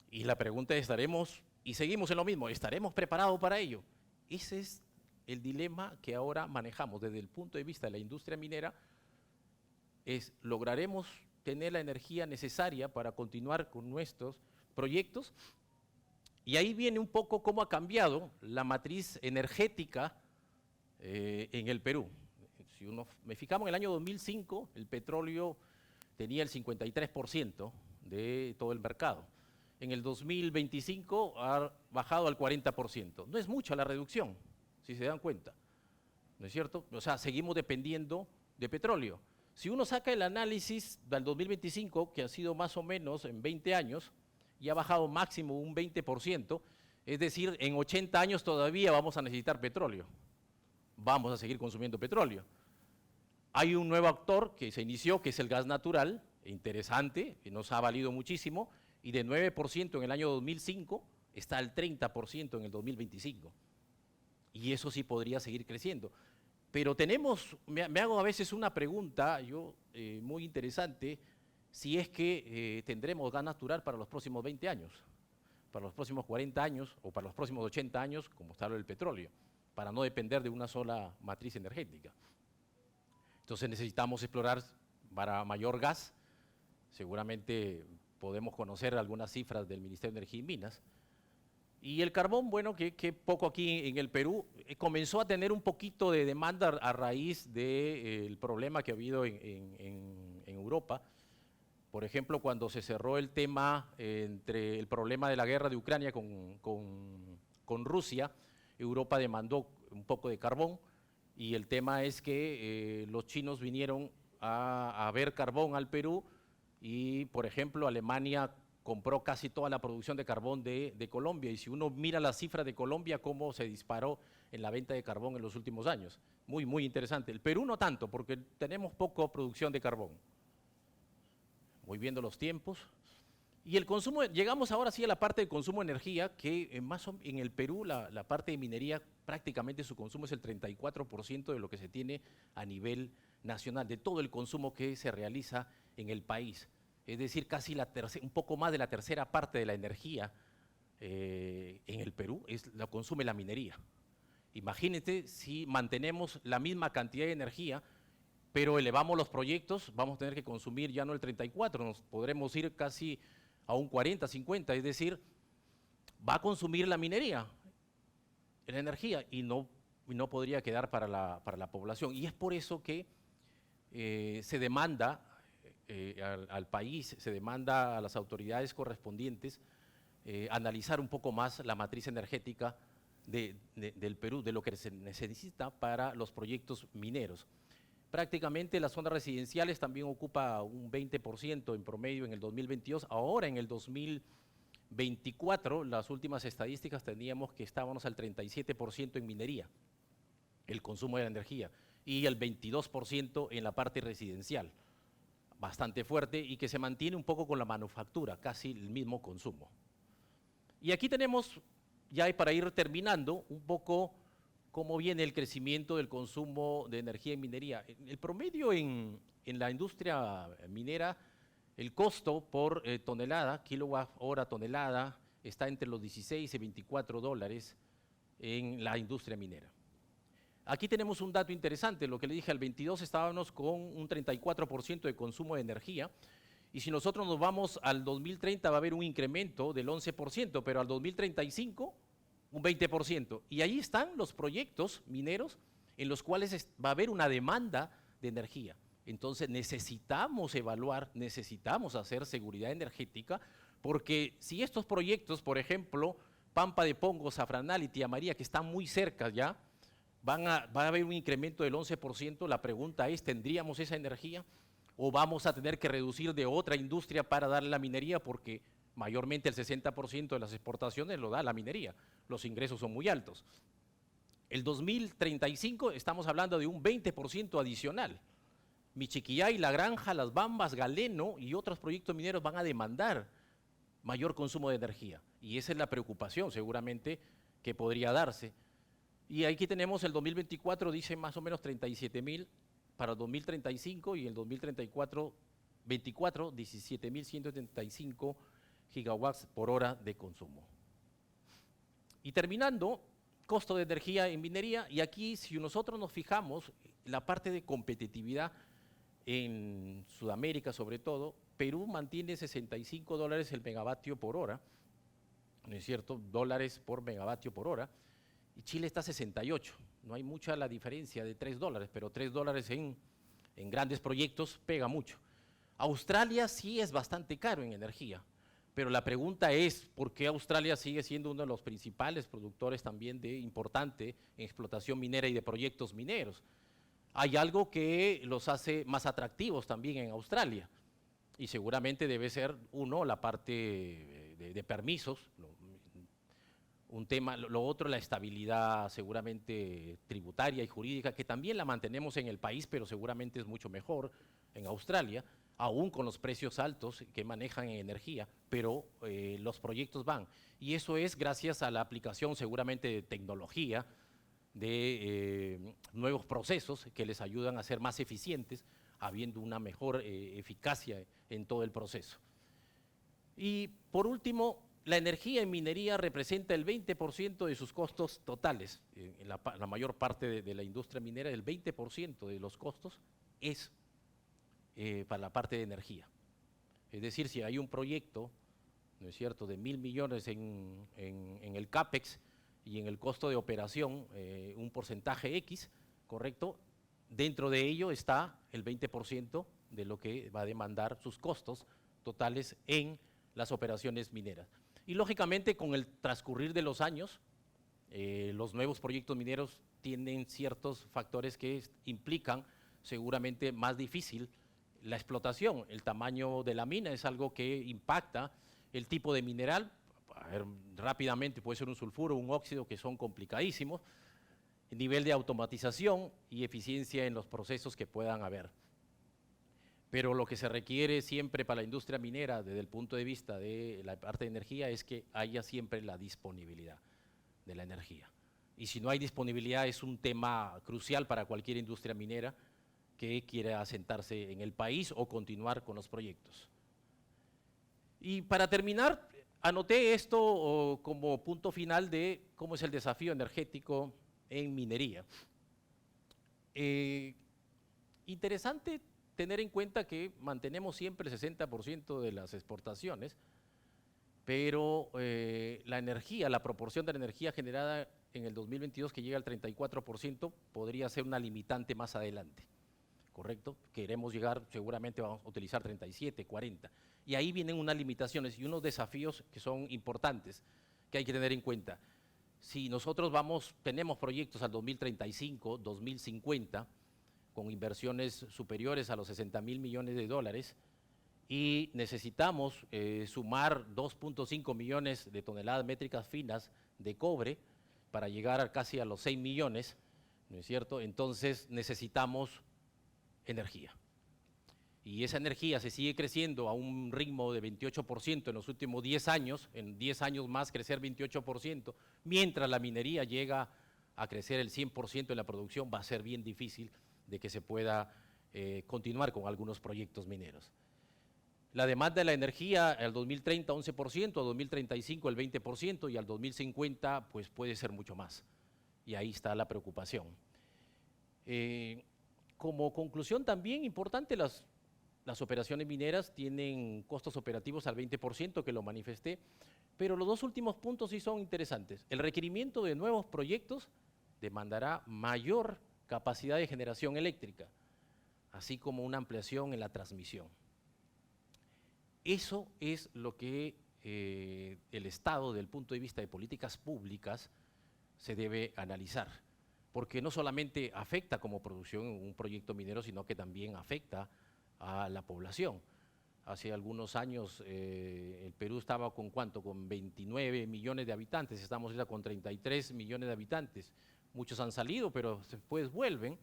[SPEAKER 2] Y la pregunta es, y seguimos en lo mismo, ¿estaremos preparados para ello? Ese es el dilema que ahora manejamos desde el punto de vista de la industria minera, ¿lograremos tener la energía necesaria para continuar con nuestros proyectos? Y ahí viene un poco cómo ha cambiado la matriz energética en el Perú. Si me fijamos en el año 2005, el petróleo tenía el 53% de todo el mercado. En el 2025 ha bajado al 40%. No es mucha la reducción, si se dan cuenta, ¿no es cierto? O sea, seguimos dependiendo de petróleo. Si uno saca el análisis del 2025, que ha sido más o menos en 20 años, y ha bajado máximo un 20%, es decir, en 80 años todavía vamos a necesitar petróleo. Vamos a seguir consumiendo petróleo. Hay un nuevo actor que se inició, que es el gas natural, interesante, que nos ha valido muchísimo, y de 9% en el año 2005 está al 30% en el 2025. Y eso sí podría seguir creciendo. Pero me hago a veces una pregunta, muy interesante, si es que tendremos gas natural para los próximos 20 años, para los próximos 40 años o para los próximos 80 años, como está lo del petróleo, para no depender de una sola matriz energética. Entonces necesitamos explorar para mayor gas, seguramente podemos conocer algunas cifras del Ministerio de Energía y Minas. Y el carbón, bueno, que poco aquí en el Perú comenzó a tener un poquito de demanda a raíz del problema que ha habido en Europa. Por ejemplo, cuando se cerró el tema entre el problema de la guerra de Ucrania con Rusia, Europa demandó un poco de carbón, y el tema es que los chinos vinieron a ver carbón al Perú y, por ejemplo, Alemania compró casi toda la producción de carbón de Colombia, y si uno mira las cifras de Colombia, cómo se disparó en la venta de carbón en los últimos años. Muy, muy interesante. El Perú no tanto, porque tenemos poca producción de carbón. Voy viendo los tiempos. Y el consumo, llegamos ahora sí a la parte de consumo de energía, que en el Perú la parte de minería prácticamente su consumo es el 34% de lo que se tiene a nivel nacional, de todo el consumo que se realiza en el país. Es decir, casi un poco más de la tercera parte de la energía en el Perú la consume la minería. Imagínate si mantenemos la misma cantidad de energía, pero elevamos los proyectos, vamos a tener que consumir ya no el 34, nos podremos ir casi a un 40, 50, es decir, va a consumir la minería, la energía, y no podría quedar para la población. Y es por eso que se demanda al país, se demanda a las autoridades correspondientes analizar un poco más la matriz energética del Perú, de lo que se necesita para los proyectos mineros. Prácticamente las zonas residenciales también ocupa un 20% en promedio en el 2022. Ahora en el 2024, las últimas estadísticas teníamos que estábamos al 37% en minería, el consumo de la energía, y el 22% en la parte residencial, bastante fuerte, y que se mantiene un poco con la manufactura, casi el mismo consumo. Y aquí tenemos, ya para ir terminando, un poco cómo viene el crecimiento del consumo de energía en minería. El promedio en la industria minera, el costo por tonelada, kilowatt hora tonelada, está entre los 16 y 24 dólares en la industria minera. Aquí tenemos un dato interesante, lo que le dije, al 22 estábamos con un 34% de consumo de energía, y si nosotros nos vamos al 2030 va a haber un incremento del 11%, pero al 2035 un 20%. Y ahí están los proyectos mineros en los cuales va a haber una demanda de energía. Entonces necesitamos evaluar, necesitamos hacer seguridad energética, porque si estos proyectos, por ejemplo, Pampa de Pongo, Zafranal y Tía María, que están muy cerca ya, va a haber un incremento del 11%, la pregunta es, ¿tendríamos esa energía? ¿O vamos a tener que reducir de otra industria para darle la minería? Porque mayormente el 60% de las exportaciones lo da la minería, los ingresos son muy altos. El 2035 estamos hablando de un 20% adicional. Michiquillay, La Granja, Las Bambas, Galeno y otros proyectos mineros van a demandar mayor consumo de energía, y esa es la preocupación seguramente que podría darse. Y aquí tenemos el 2024, dice más o menos 37.000 para el 2035, y el 2034, 17.175 gigawatts por hora de consumo. Y terminando, costo de energía en minería, y aquí si nosotros nos fijamos, la parte de competitividad en Sudamérica sobre todo, Perú mantiene 65 dólares el megavatio por hora, ¿no es cierto?, dólares por megavatio por hora, y Chile está a 68, no hay mucha la diferencia de 3 dólares, pero 3 dólares en grandes proyectos pega mucho. Australia sí es bastante caro en energía, pero la pregunta es, ¿por qué Australia sigue siendo uno de los principales productores también importante en explotación minera y de proyectos mineros? Hay algo que los hace más atractivos también en Australia, y seguramente debe ser, uno, la parte de permisos, un tema, lo otro, la estabilidad seguramente tributaria y jurídica, que también la mantenemos en el país, pero seguramente es mucho mejor en Australia, aún con los precios altos que manejan en energía, pero los proyectos van. Y eso es gracias a la aplicación seguramente de tecnología, de nuevos procesos que les ayudan a ser más eficientes, habiendo una mejor eficacia en todo el proceso. Y por último, la energía en minería representa el 20% de sus costos totales. En la mayor parte de la industria minera, el 20% de los costos es para la parte de energía. Es decir, si hay un proyecto, ¿no es cierto?, de 1.000 millones en el CAPEX y en el costo de operación, un porcentaje X, ¿correcto? Dentro de ello está el 20% de lo que va a demandar sus costos totales en las operaciones mineras. Y lógicamente con el transcurrir de los años, los nuevos proyectos mineros tienen ciertos factores que implican seguramente más difícil la explotación, el tamaño de la mina es algo que impacta el tipo de mineral. A ver, rápidamente puede ser un sulfuro, un óxido, que son complicadísimos, el nivel de automatización y eficiencia en los procesos que puedan haber. Pero lo que se requiere siempre para la industria minera, desde el punto de vista de la parte de energía, es que haya siempre la disponibilidad de la energía. Y si no hay disponibilidad, es un tema crucial para cualquier industria minera que quiera asentarse en el país o continuar con los proyectos. Y para terminar, anoté esto como punto final de cómo es el desafío energético en minería. Interesante tener en cuenta que mantenemos siempre el 60% de las exportaciones, pero la energía, la proporción de la energía generada en el 2022 que llega al 34% podría ser una limitante más adelante, ¿correcto? Queremos llegar, seguramente vamos a utilizar 37, 40, y ahí vienen unas limitaciones y unos desafíos que son importantes, que hay que tener en cuenta. Si nosotros tenemos proyectos al 2035, 2050, con inversiones superiores a los 60.000 millones de dólares, y necesitamos sumar 2.5 millones de toneladas métricas finas de cobre para llegar casi a los 6 millones, ¿no es cierto? Entonces necesitamos energía. Y esa energía se sigue creciendo a un ritmo de 28% en los últimos 10 años, en 10 años más crecer 28%, mientras la minería llega a crecer el 100% en la producción, va a ser bien difícil de que se pueda continuar con algunos proyectos mineros. La demanda de la energía al 2030 11%, al 2035 el 20% y al 2050 pues puede ser mucho más. Y ahí está la preocupación. Como conclusión también importante, las operaciones mineras tienen costos operativos al 20%, que lo manifesté, pero los dos últimos puntos sí son interesantes. El requerimiento de nuevos proyectos demandará mayor capacidad de generación eléctrica, así como una ampliación en la transmisión. Eso es lo que el Estado, desde el punto de vista de políticas públicas, se debe analizar, porque no solamente afecta como producción un proyecto minero, sino que también afecta a la población. Hace algunos años el Perú estaba con ¿cuánto? Con 29 millones de habitantes, estamos ya con 33 millones de habitantes. Muchos han salido, pero después vuelven,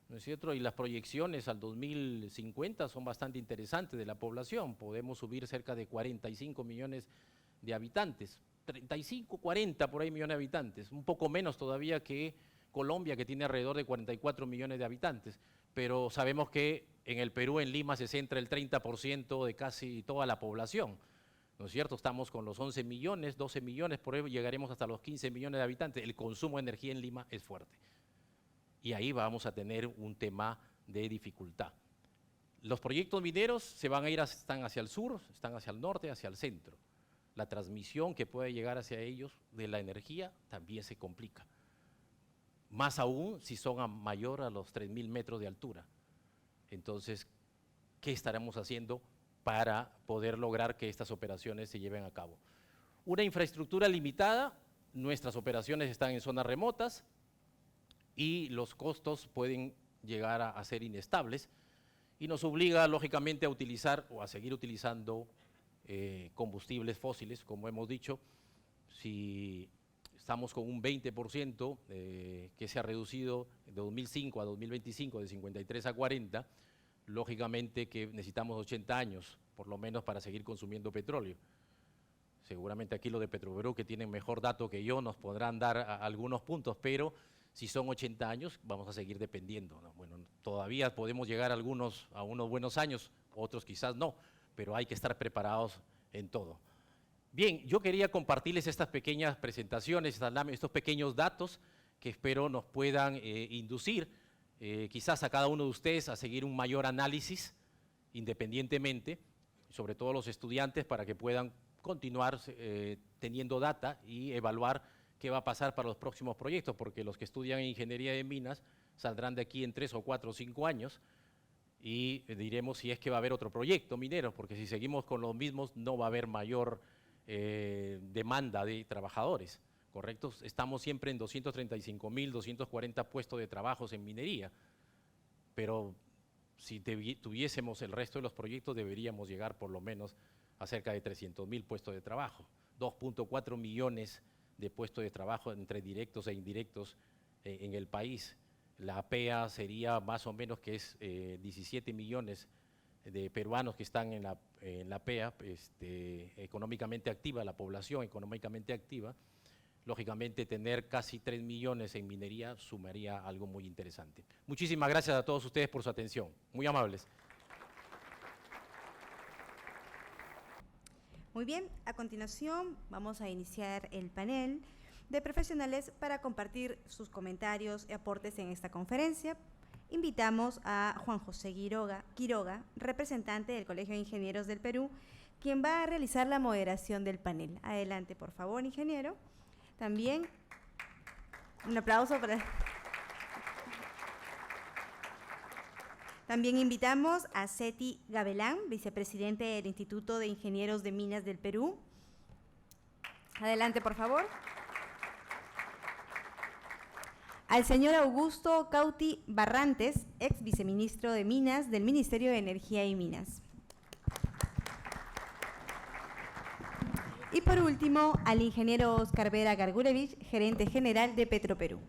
[SPEAKER 2] ¿no es cierto? Y las proyecciones al 2050 son bastante interesantes de la población. Podemos subir cerca de 45 millones de habitantes, 35, 40 por ahí millones de habitantes, un poco menos todavía que Colombia, que tiene alrededor de 44 millones de habitantes, pero sabemos que en el Perú, en Lima, se centra el 30% de casi toda la población, ¿no es cierto? Estamos con los 11 millones, 12 millones, por ahí llegaremos hasta los 15 millones de habitantes. El consumo de energía en Lima es fuerte. Y ahí vamos a tener un tema de dificultad. Los proyectos mineros se van a ir, están hacia el sur, están hacia el norte, hacia el centro. La transmisión que puede llegar hacia ellos de la energía también se complica. Más aún si son mayor a los 3.000 metros de altura. Entonces, ¿qué estaremos haciendo para poder lograr que estas operaciones se lleven a cabo? Una infraestructura limitada, nuestras operaciones están en zonas remotas, y los costos pueden llegar a ser inestables y nos obliga lógicamente a utilizar o a seguir utilizando combustibles fósiles, como hemos dicho. Si estamos con un 20% que se ha reducido de 2005 a 2025 de 53 a 40, lógicamente que necesitamos 80 años por lo menos para seguir consumiendo petróleo. Seguramente aquí los de Petroperú, que tienen mejor dato que yo, nos podrán dar algunos puntos, pero si son 80 años, vamos a seguir dependiendo, ¿no? Bueno, todavía podemos llegar a unos buenos años, otros quizás no, pero hay que estar preparados en todo. Bien, yo quería compartirles estas pequeñas presentaciones, estos pequeños datos que espero nos puedan inducir quizás a cada uno de ustedes a seguir un mayor análisis independientemente, sobre todo los estudiantes, para que puedan continuar teniendo data y evaluar qué va a pasar para los próximos proyectos, porque los que estudian ingeniería de minas saldrán de aquí en 3 o 4 o 5 años y diremos si es que va a haber otro proyecto minero, porque si seguimos con los mismos no va a haber mayor demanda de trabajadores, ¿correcto? Estamos siempre en 235.000, 240 puestos de trabajos en minería, pero si tuviésemos el resto de los proyectos, deberíamos llegar por lo menos a cerca de 300.000 puestos de trabajo, 2.4 millones de puestos de trabajo entre directos e indirectos en el país. La APEA sería más o menos que es 17 millones de peruanos que están en la PEA, económicamente activa, la población económicamente activa. Lógicamente, tener casi 3 millones en minería sumaría algo muy interesante. Muchísimas gracias a todos ustedes por su atención. Muy amables.
[SPEAKER 1] Muy bien, a continuación vamos a iniciar el panel de profesionales para compartir sus comentarios y aportes en esta conferencia. Invitamos a Juan José Quiroga, representante del Colegio de Ingenieros del Perú, quien va a realizar la moderación del panel. Adelante, por favor, ingeniero. También, un aplauso para… También invitamos a Seti Gavelán, vicepresidente del Instituto de Ingenieros de Minas del Perú. Adelante, por favor. Al señor Augusto Cauti Barrantes, ex viceministro de Minas del Ministerio de Energía y Minas. Y por último, al ingeniero Oscar Vera Gargurevich, gerente general de Petroperú.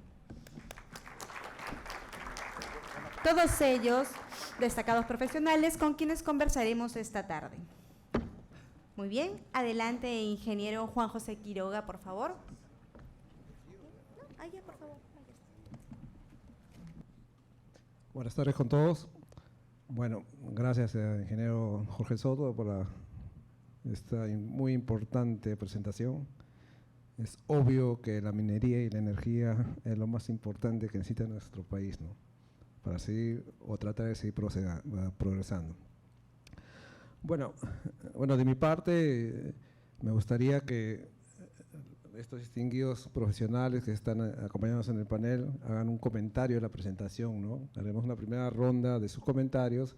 [SPEAKER 1] Todos ellos destacados profesionales con quienes conversaremos esta tarde. Muy bien, adelante, ingeniero Juan José Quiroga, por favor. Por favor.
[SPEAKER 3] Buenas tardes con todos. Bueno, gracias al ingeniero Jorge Soto por esta muy importante presentación. Es obvio que la minería y la energía es lo más importante que necesita nuestro país, ¿no? Para seguir o tratar de seguir progresando. Bueno, de mi parte, me gustaría que estos distinguidos profesionales que están acompañados en el panel hagan un comentario de la presentación, ¿no? Haremos una primera ronda de sus comentarios.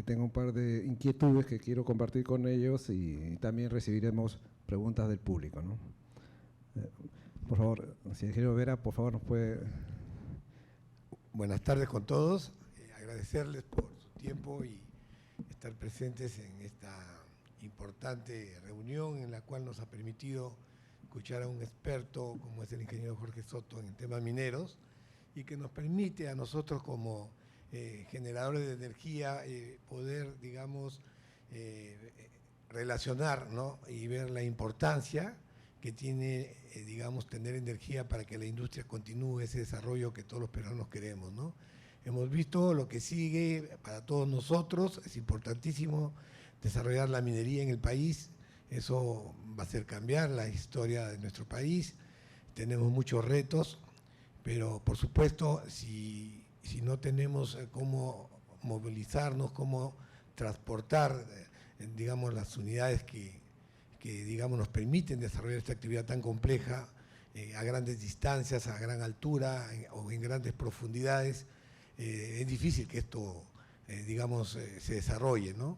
[SPEAKER 3] Tengo un par de inquietudes que quiero compartir con ellos y también recibiremos preguntas del público, ¿no? Por favor, si el ingeniero Vera, por favor, nos puede…
[SPEAKER 4] Buenas tardes con todos. Agradecerles por su tiempo y estar presentes en esta importante reunión en la cual nos ha permitido escuchar a un experto como es el ingeniero Jorge Soto en temas mineros y que nos permite a nosotros como generadores de energía poder, digamos, relacionar, ¿no? Y ver la importancia que tiene, digamos, tener energía para que la industria continúe ese desarrollo que todos los peruanos queremos, ¿no? Hemos visto lo que sigue para todos nosotros, es importantísimo desarrollar la minería en el país, eso va a hacer cambiar la historia de nuestro país, tenemos muchos retos, pero por supuesto, si no tenemos cómo movilizarnos, cómo transportar, digamos, las unidades que digamos, nos permiten desarrollar esta actividad tan compleja a grandes distancias, a gran altura o en grandes profundidades, es difícil que esto, digamos, se desarrolle, ¿no?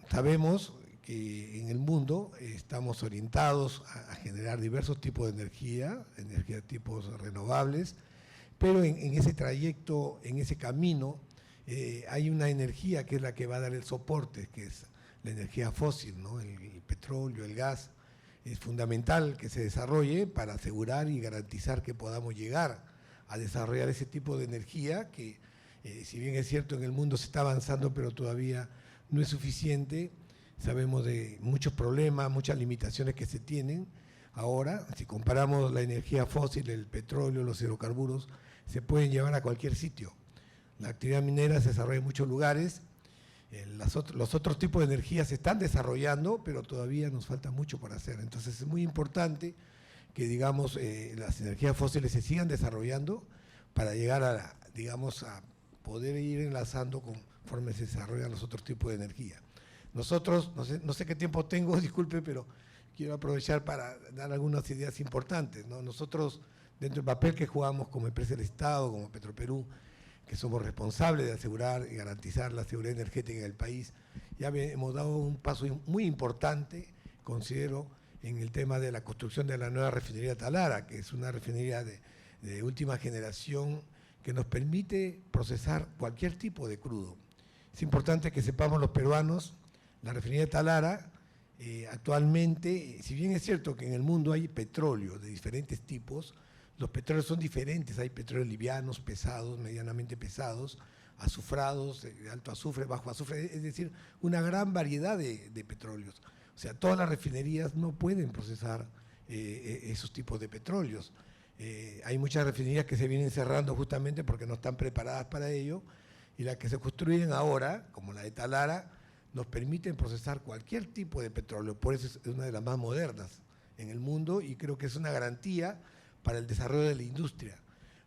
[SPEAKER 4] Sabemos que en el mundo estamos orientados a generar diversos tipos de energía tipos renovables, pero en ese trayecto, en ese camino, hay una energía que es la que va a dar el soporte, que es la energía fósil, ¿no? El petróleo, el gas. Es fundamental que se desarrolle para asegurar y garantizar que podamos llegar a desarrollar ese tipo de energía que, si bien es cierto, en el mundo se está avanzando, pero todavía no es suficiente. Sabemos de muchos problemas, muchas limitaciones que se tienen. Ahora, si comparamos la energía fósil, el petróleo, los hidrocarburos, se pueden llevar a cualquier sitio. La actividad minera se desarrolla en muchos lugares. Los otros tipos de energía se están desarrollando, pero todavía nos falta mucho por hacer. Entonces es muy importante que, digamos, las energías fósiles se sigan desarrollando para llegar a, digamos, a poder ir enlazando conforme se desarrollan los otros tipos de energía. Nosotros, no sé qué tiempo tengo, disculpe, pero quiero aprovechar para dar algunas ideas importantes, ¿no? Nosotros, dentro del papel que jugamos como empresa del Estado, como Petroperú, que somos responsables de asegurar y garantizar la seguridad energética en el país, ya hemos dado un paso muy importante, considero, en el tema de la construcción de la nueva refinería Talara, que es una refinería de última generación que nos permite procesar cualquier tipo de crudo. Es importante que sepamos los peruanos, la refinería de Talara, actualmente, si bien es cierto que en el mundo hay petróleo de diferentes tipos, los petróleos son diferentes, hay petróleos livianos, pesados, medianamente pesados, azufrados, de alto azufre, bajo azufre, es decir, una gran variedad de petróleos. O sea, todas las refinerías no pueden procesar esos tipos de petróleos. Hay muchas refinerías que se vienen cerrando justamente porque no están preparadas para ello, y las que se construyen ahora, como la de Talara, nos permiten procesar cualquier tipo de petróleo. Por eso es una de las más modernas en el mundo y creo que es una garantía para el desarrollo de la industria.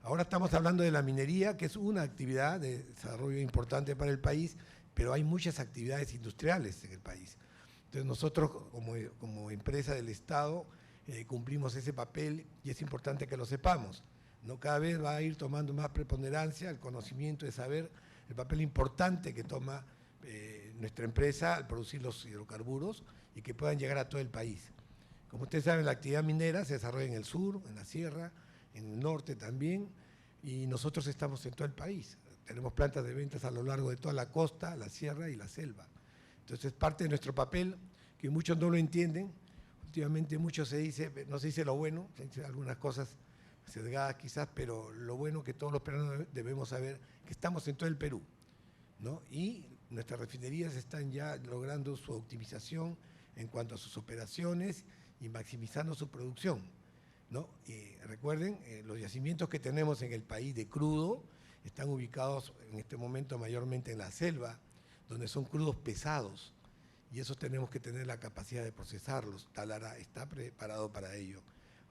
[SPEAKER 4] Ahora estamos hablando de la minería, que es una actividad de desarrollo importante para el país, pero hay muchas actividades industriales en el país. Entonces nosotros como empresa del Estado cumplimos ese papel y es importante que lo sepamos, ¿no? Cada vez va a ir tomando más preponderancia el conocimiento de saber el papel importante que toma nuestra empresa al producir los hidrocarburos y que puedan llegar a todo el país. Como ustedes saben, la actividad minera se desarrolla en el sur, en la sierra, en el norte también, y nosotros estamos en todo el país. Tenemos plantas de ventas a lo largo de toda la costa, la sierra y la selva. Entonces, parte de nuestro papel, que muchos no lo entienden, últimamente mucho se dice, no se dice lo bueno, se dice algunas cosas sesgadas quizás, pero lo bueno que todos los peruanos debemos saber que estamos en todo el Perú, ¿no? Y nuestras refinerías están ya logrando su optimización en cuanto a sus operaciones y maximizando su producción, ¿no? Y recuerden, los yacimientos que tenemos en el país de crudo están ubicados en este momento mayormente en la selva, donde son crudos pesados, y eso tenemos que tener la capacidad de procesarlos. Talara está preparado para ello.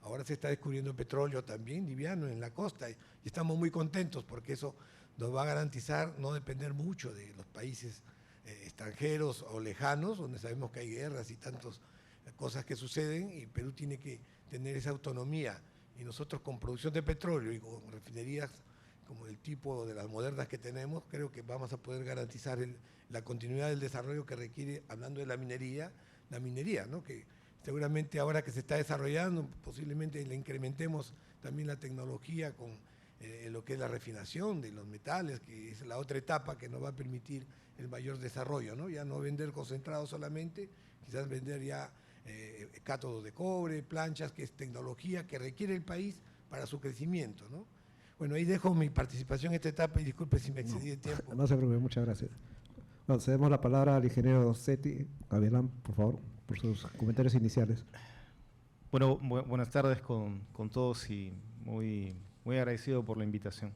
[SPEAKER 4] Ahora se está descubriendo petróleo también liviano en la costa y estamos muy contentos porque eso nos va a garantizar no depender mucho de los países extranjeros o lejanos, donde sabemos que hay guerras y tantas cosas que suceden, y Perú tiene que tener esa autonomía. Y nosotros con producción de petróleo y con refinerías como el tipo de las modernas que tenemos, creo que vamos a poder garantizar la continuidad del desarrollo que requiere, hablando de la minería, ¿no? Que seguramente ahora que se está desarrollando, posiblemente le incrementemos también la tecnología con lo que es la refinación de los metales, que es la otra etapa que nos va a permitir el mayor desarrollo, ¿no? Ya no vender concentrados solamente, quizás vender ya cátodos de cobre, planchas, que es tecnología que requiere el país para su crecimiento, ¿no? Bueno, ahí dejo mi participación en esta etapa y disculpe si me excedí de tiempo.
[SPEAKER 3] No se preocupe, muchas gracias. Bueno, cedemos la palabra al ingeniero Seti Gavilán, por favor, por sus comentarios iniciales.
[SPEAKER 5] Bueno, buenas tardes con todos y muy agradecido por la invitación.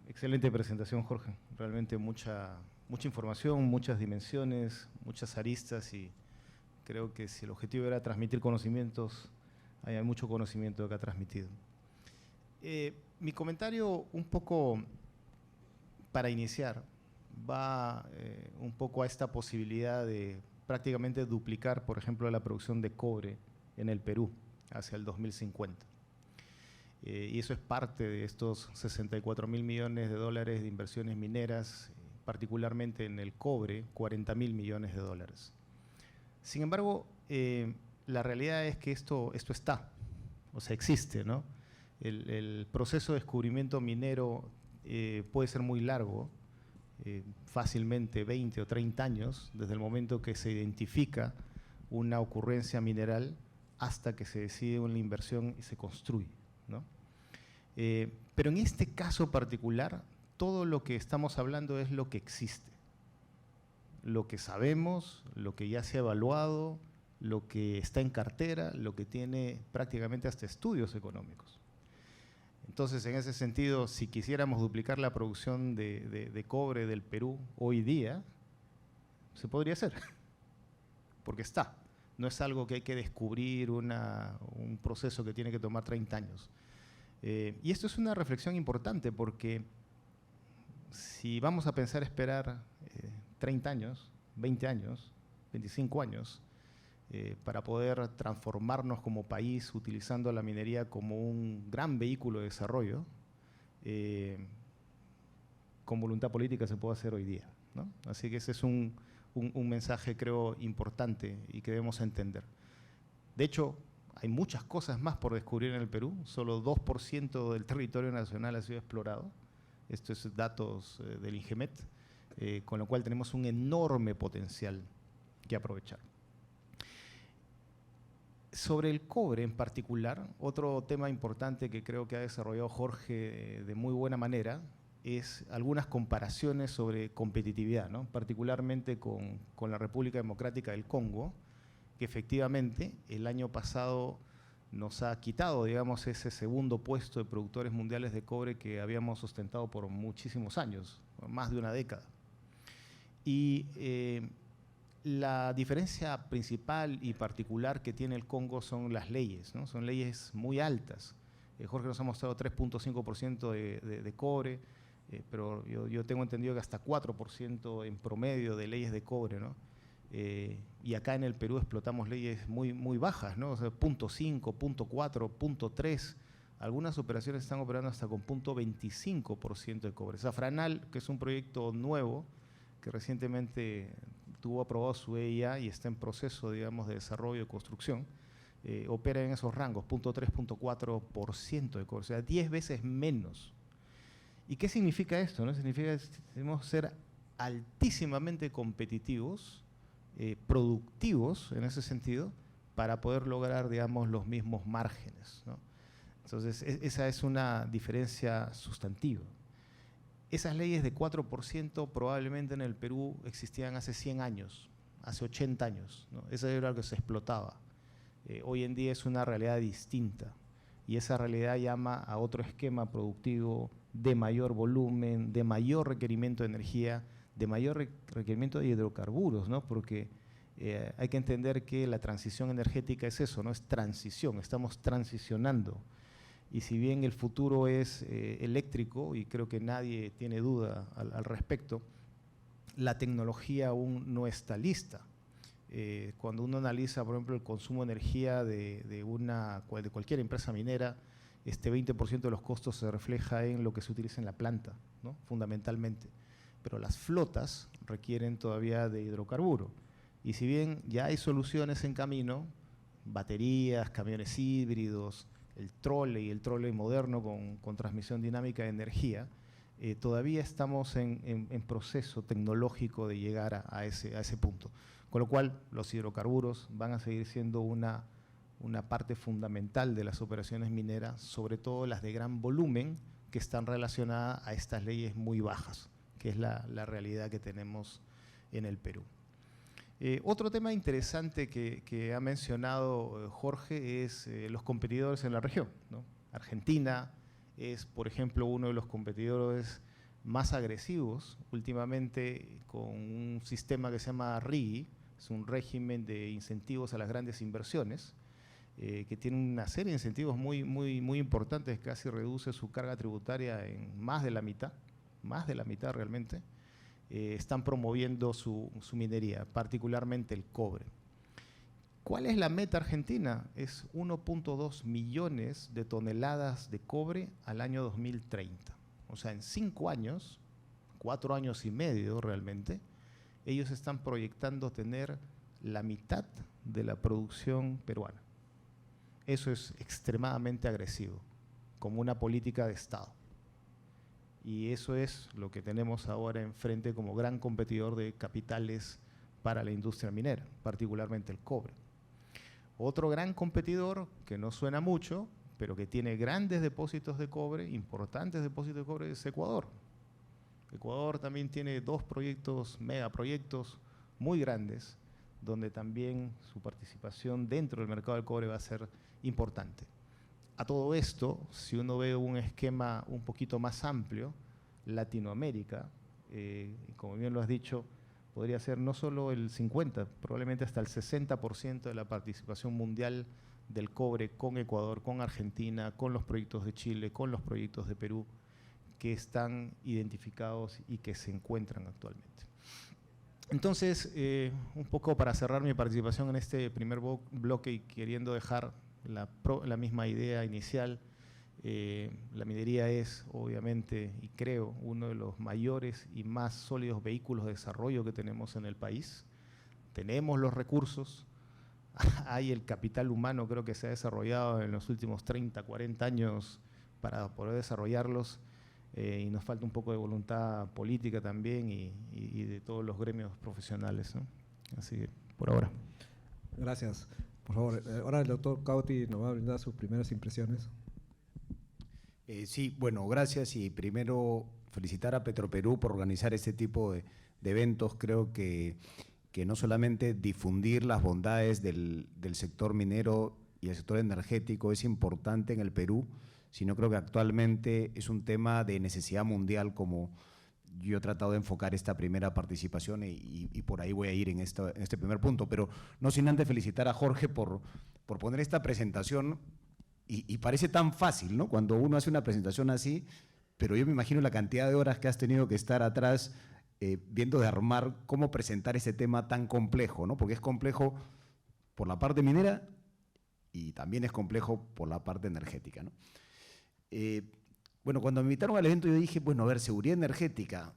[SPEAKER 5] Excelente presentación, Jorge. Realmente mucha información, muchas dimensiones, muchas aristas, y creo que si el objetivo era transmitir conocimientos, hay mucho conocimiento que ha transmitido. Mi comentario, un poco para iniciar, va un poco a esta posibilidad de prácticamente duplicar, por ejemplo, la producción de cobre en el Perú hacia el 2050. Y eso es parte de estos 64.000 millones de dólares de inversiones mineras, particularmente en el cobre, 40.000 millones de dólares. Sin embargo, la realidad es que esto está, o sea, existe, ¿no? El proceso de descubrimiento minero puede ser muy largo, fácilmente 20 o 30 años, desde el momento que se identifica una ocurrencia mineral hasta que se decide una inversión y se construye, ¿no? Pero en este caso particular, todo lo que estamos hablando es lo que existe, lo que sabemos, lo que ya se ha evaluado, lo que está en cartera, lo que tiene prácticamente hasta estudios económicos. Entonces, en ese sentido, si quisiéramos duplicar la producción de cobre del Perú hoy día, se podría hacer, porque está. No es algo que hay que descubrir, un proceso que tiene que tomar 30 años. Y esto es una reflexión importante, porque si vamos a pensar esperar 30 años, 20 años, 25 años, para poder transformarnos como país utilizando la minería como un gran vehículo de desarrollo, con voluntad política se puede hacer hoy día, ¿no? Así que ese es un mensaje, creo, importante y que debemos entender. De hecho, Hay muchas cosas más por descubrir en el Perú. Solo 2% del territorio nacional ha sido explorado. Esto es datos del INGEMET, con lo cual tenemos un enorme potencial que aprovechar. Sobre el cobre en particular, otro tema importante que creo que ha desarrollado Jorge de muy buena manera es algunas comparaciones sobre competitividad, ¿no? Particularmente con la República Democrática del Congo, que efectivamente el año pasado nos ha quitado, digamos, ese segundo puesto de productores mundiales de cobre que habíamos ostentado por muchísimos años, más de una década. Y la diferencia principal y particular que tiene el Congo son las leyes, ¿no? Son leyes muy altas. Jorge nos ha mostrado 3.5% de cobre, pero yo tengo entendido que hasta 4% en promedio de leyes de cobre, ¿no? Y acá en el Perú explotamos leyes muy bajas, ¿no? O sea, 0.5, 0.4, 0.3. Algunas operaciones están operando hasta con 0.25% de cobre. Safranal, que es un proyecto nuevo, que recientemente tuvo aprobado su EIA y está en proceso, digamos, de desarrollo y construcción, opera en esos rangos, 0.3, 0.4% de cobre, o sea, 10 veces menos. ¿Y qué significa esto, no? Significa que tenemos que ser altísimamente competitivos, productivos en ese sentido, para poder lograr, digamos, los mismos márgenes, ¿no? Entonces, esa es una diferencia sustantiva. Esas leyes de 4% probablemente en el Perú existían hace 100 años, hace 80 años, ¿no? Eso era lo que se explotaba. Hoy en día es una realidad distinta y esa realidad llama a otro esquema productivo de mayor volumen, de mayor requerimiento de energía, de mayor requerimiento de hidrocarburos, ¿no? Porque hay que entender que la transición energética es eso, ¿no? Es transición, estamos transicionando. Y si bien el futuro es eléctrico, y creo que nadie tiene duda al respecto, la tecnología aún no está lista. Cuando uno analiza, por ejemplo, el consumo de energía de cualquier empresa minera, este 20% de los costos se refleja en lo que se utiliza en la planta, ¿no? Fundamentalmente. Pero las flotas requieren todavía de hidrocarburo. Y si bien ya hay soluciones en camino, baterías, camiones híbridos, el trolley moderno con transmisión dinámica de energía, todavía estamos en proceso tecnológico de llegar a ese punto. Con lo cual, los hidrocarburos van a seguir siendo una parte fundamental de las operaciones mineras, sobre todo las de gran volumen, que están relacionadas a estas leyes muy bajas, que es la realidad que tenemos en el Perú. Otro tema interesante que ha mencionado Jorge es los competidores en la región, ¿no? Argentina es, por ejemplo, uno de los competidores más agresivos últimamente con un sistema que se llama RIGI, es un régimen de incentivos a las grandes inversiones, que tiene una serie de incentivos muy importantes, casi reduce su carga tributaria en más de la mitad realmente. Están promoviendo su minería, particularmente el cobre. ¿Cuál es la meta argentina? Es 1.2 millones de toneladas de cobre al año 2030. O sea, en 5 años, 4 años y medio realmente, ellos están proyectando tener la mitad de la producción peruana. Eso es extremadamente agresivo, como una política de Estado. Y eso es lo que tenemos ahora enfrente como gran competidor de capitales para la industria minera, particularmente el cobre. Otro gran competidor que no suena mucho, pero que tiene grandes depósitos de cobre, importantes depósitos de cobre, es Ecuador. Ecuador también tiene 2 proyectos, megaproyectos muy grandes, donde también su participación dentro del mercado del cobre va a ser importante. A todo esto, si uno ve un esquema un poquito más amplio, Latinoamérica, como bien lo has dicho, podría ser no solo el 50%, probablemente hasta el 60% de la participación mundial del cobre con Ecuador, con Argentina, con los proyectos de Chile, con los proyectos de Perú, que están identificados y que se encuentran actualmente. Entonces, un poco para cerrar mi participación en este primer bloque y queriendo dejar la misma idea inicial, la minería es, obviamente, y creo, uno de los mayores y más sólidos vehículos de desarrollo que tenemos en el país. Tenemos los recursos, hay el capital humano, creo que se ha desarrollado en los últimos 30, 40 años para poder desarrollarlos, y nos falta un poco de voluntad política también y de todos los gremios profesionales, ¿no? Así que, por ahora.
[SPEAKER 3] Gracias. Por favor, ahora el doctor Cauti nos va a brindar sus primeras impresiones.
[SPEAKER 6] Sí, bueno, gracias, y primero felicitar a Petroperú por organizar este tipo de eventos. Creo que no solamente difundir las bondades del sector minero y el sector energético es importante en el Perú, sino creo que actualmente es un tema de necesidad mundial, como yo he tratado de enfocar esta primera participación, y por ahí voy a ir en este primer punto, pero no sin antes felicitar a Jorge por poner esta presentación, y parece tan fácil, ¿no?, cuando uno hace una presentación así, pero yo me imagino la cantidad de horas que has tenido que estar atrás viendo de armar cómo presentar ese tema tan complejo, ¿no?, porque es complejo por la parte minera y también es complejo por la parte energética, ¿no? Bueno, cuando me invitaron al evento yo dije, bueno, a ver, seguridad energética,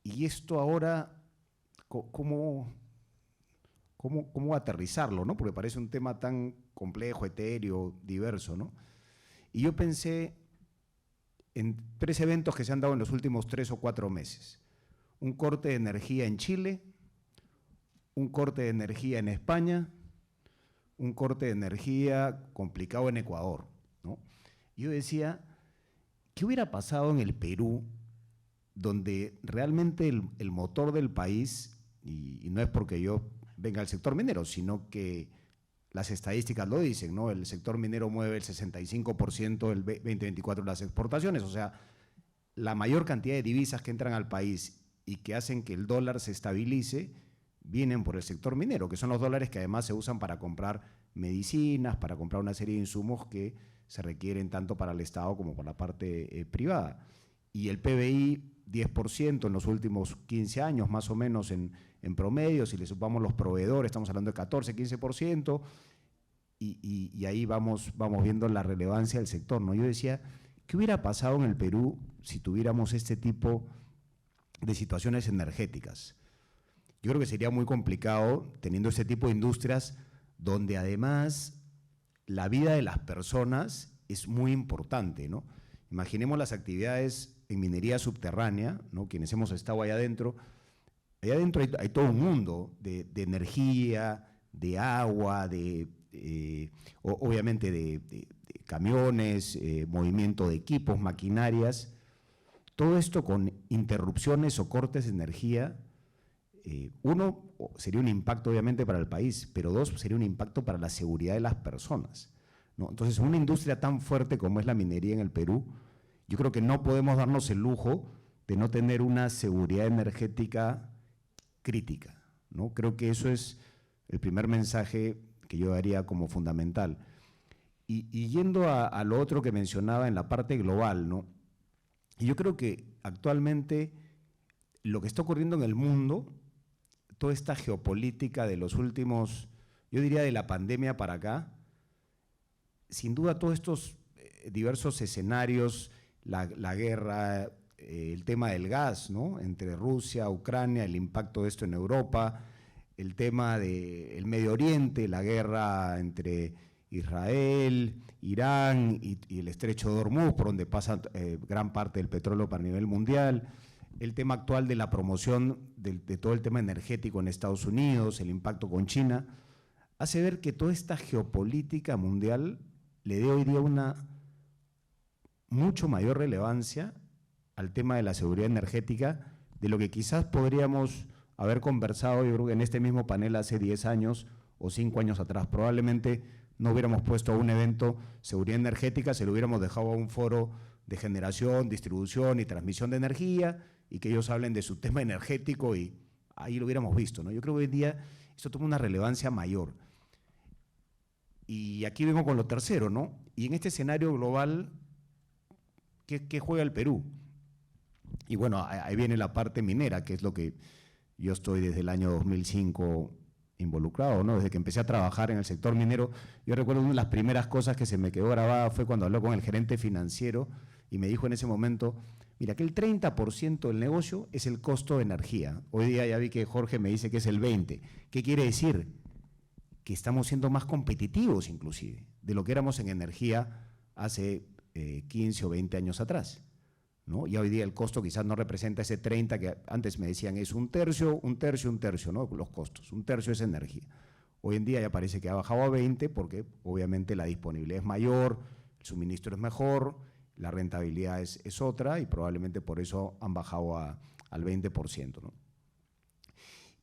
[SPEAKER 6] y esto ahora, ¿cómo aterrizarlo, ¿no? Porque parece un tema tan complejo, etéreo, diverso, ¿no? Y yo pensé en 3 eventos que se han dado en los últimos 3 o 4 meses. Un corte de energía en Chile, un corte de energía en España, un corte de energía complicado en Ecuador, ¿no? Y yo decía, ¿qué hubiera pasado en el Perú, donde realmente el motor del país, y no es porque yo venga del sector minero, sino que las estadísticas lo dicen, ¿no? El sector minero mueve el 65% del 2024 de las exportaciones, o sea, la mayor cantidad de divisas que entran al país y que hacen que el dólar se estabilice, vienen por el sector minero, que son los dólares que además se usan para comprar medicinas, para comprar una serie de insumos que se requieren tanto para el Estado como por la parte privada. Y el PBI, 10% en los últimos 15 años, más o menos en promedio, si le sumamos los proveedores, estamos hablando de 14, 15%, y ahí vamos viendo la relevancia del sector, ¿no? Yo decía, ¿qué hubiera pasado en el Perú si tuviéramos este tipo de situaciones energéticas? Yo creo que sería muy complicado teniendo este tipo de industrias donde además la vida de las personas es muy importante, ¿no? Imaginemos las actividades en minería subterránea, ¿no? Quienes hemos estado allá adentro hay todo un mundo de energía, de agua, obviamente de camiones, movimiento de equipos, maquinarias. Todo esto con interrupciones o cortes de energía, uno, sería un impacto obviamente para el país, pero 2, sería un impacto para la seguridad de las personas, ¿no? Entonces, una industria tan fuerte como es la minería en el Perú, yo creo que no podemos darnos el lujo de no tener una seguridad energética crítica, ¿no? Creo que eso es el primer mensaje que yo daría como fundamental. Y yendo a lo otro que mencionaba en la parte global, ¿no? Y yo creo que actualmente lo que está ocurriendo en el mundo, toda esta geopolítica de los últimos, yo diría de la pandemia para acá, sin duda todos estos diversos escenarios, la guerra, el tema del gas, ¿no?, entre Rusia, Ucrania, el impacto de esto en Europa, el tema del Medio Oriente, la guerra entre Israel, Irán y el estrecho de Hormuz, por donde pasa gran parte del petróleo para nivel mundial, el tema actual de la promoción de todo el tema energético en Estados Unidos, el impacto con China, hace ver que toda esta geopolítica mundial le dé hoy día una mucho mayor relevancia al tema de la seguridad energética de lo que quizás podríamos haber conversado, yo creo que en este mismo panel hace 10 años o 5 años atrás. Probablemente no hubiéramos puesto a un evento seguridad energética, se lo hubiéramos dejado a un foro de generación, distribución y transmisión de energía, y que ellos hablen de su tema energético y ahí lo hubiéramos visto, ¿no? Yo creo que hoy en día esto toma una relevancia mayor. Y aquí vengo con lo tercero, ¿no? Y en este escenario global, ¿qué juega el Perú? Y bueno, ahí viene la parte minera, que es lo que yo estoy desde el año 2005 involucrado, ¿no? Desde que empecé a trabajar en el sector minero, yo recuerdo una de las primeras cosas que se me quedó grabada fue cuando hablé con el gerente financiero y me dijo en ese momento, mira, que el 30% del negocio es el costo de energía. Hoy día ya vi que Jorge me dice que es el 20%. ¿Qué quiere decir? que estamos siendo más competitivos inclusive de lo que éramos en energía hace 15 o 20 años atrás, ¿no? Y hoy día el costo quizás no representa ese 30 que antes me decían es un tercio, ¿no? Los costos, un tercio es energía. Hoy en día ya parece que ha bajado a 20 porque obviamente la disponibilidad es mayor, el suministro es mejor, la rentabilidad es otra y probablemente por eso han bajado al 20%, ¿no?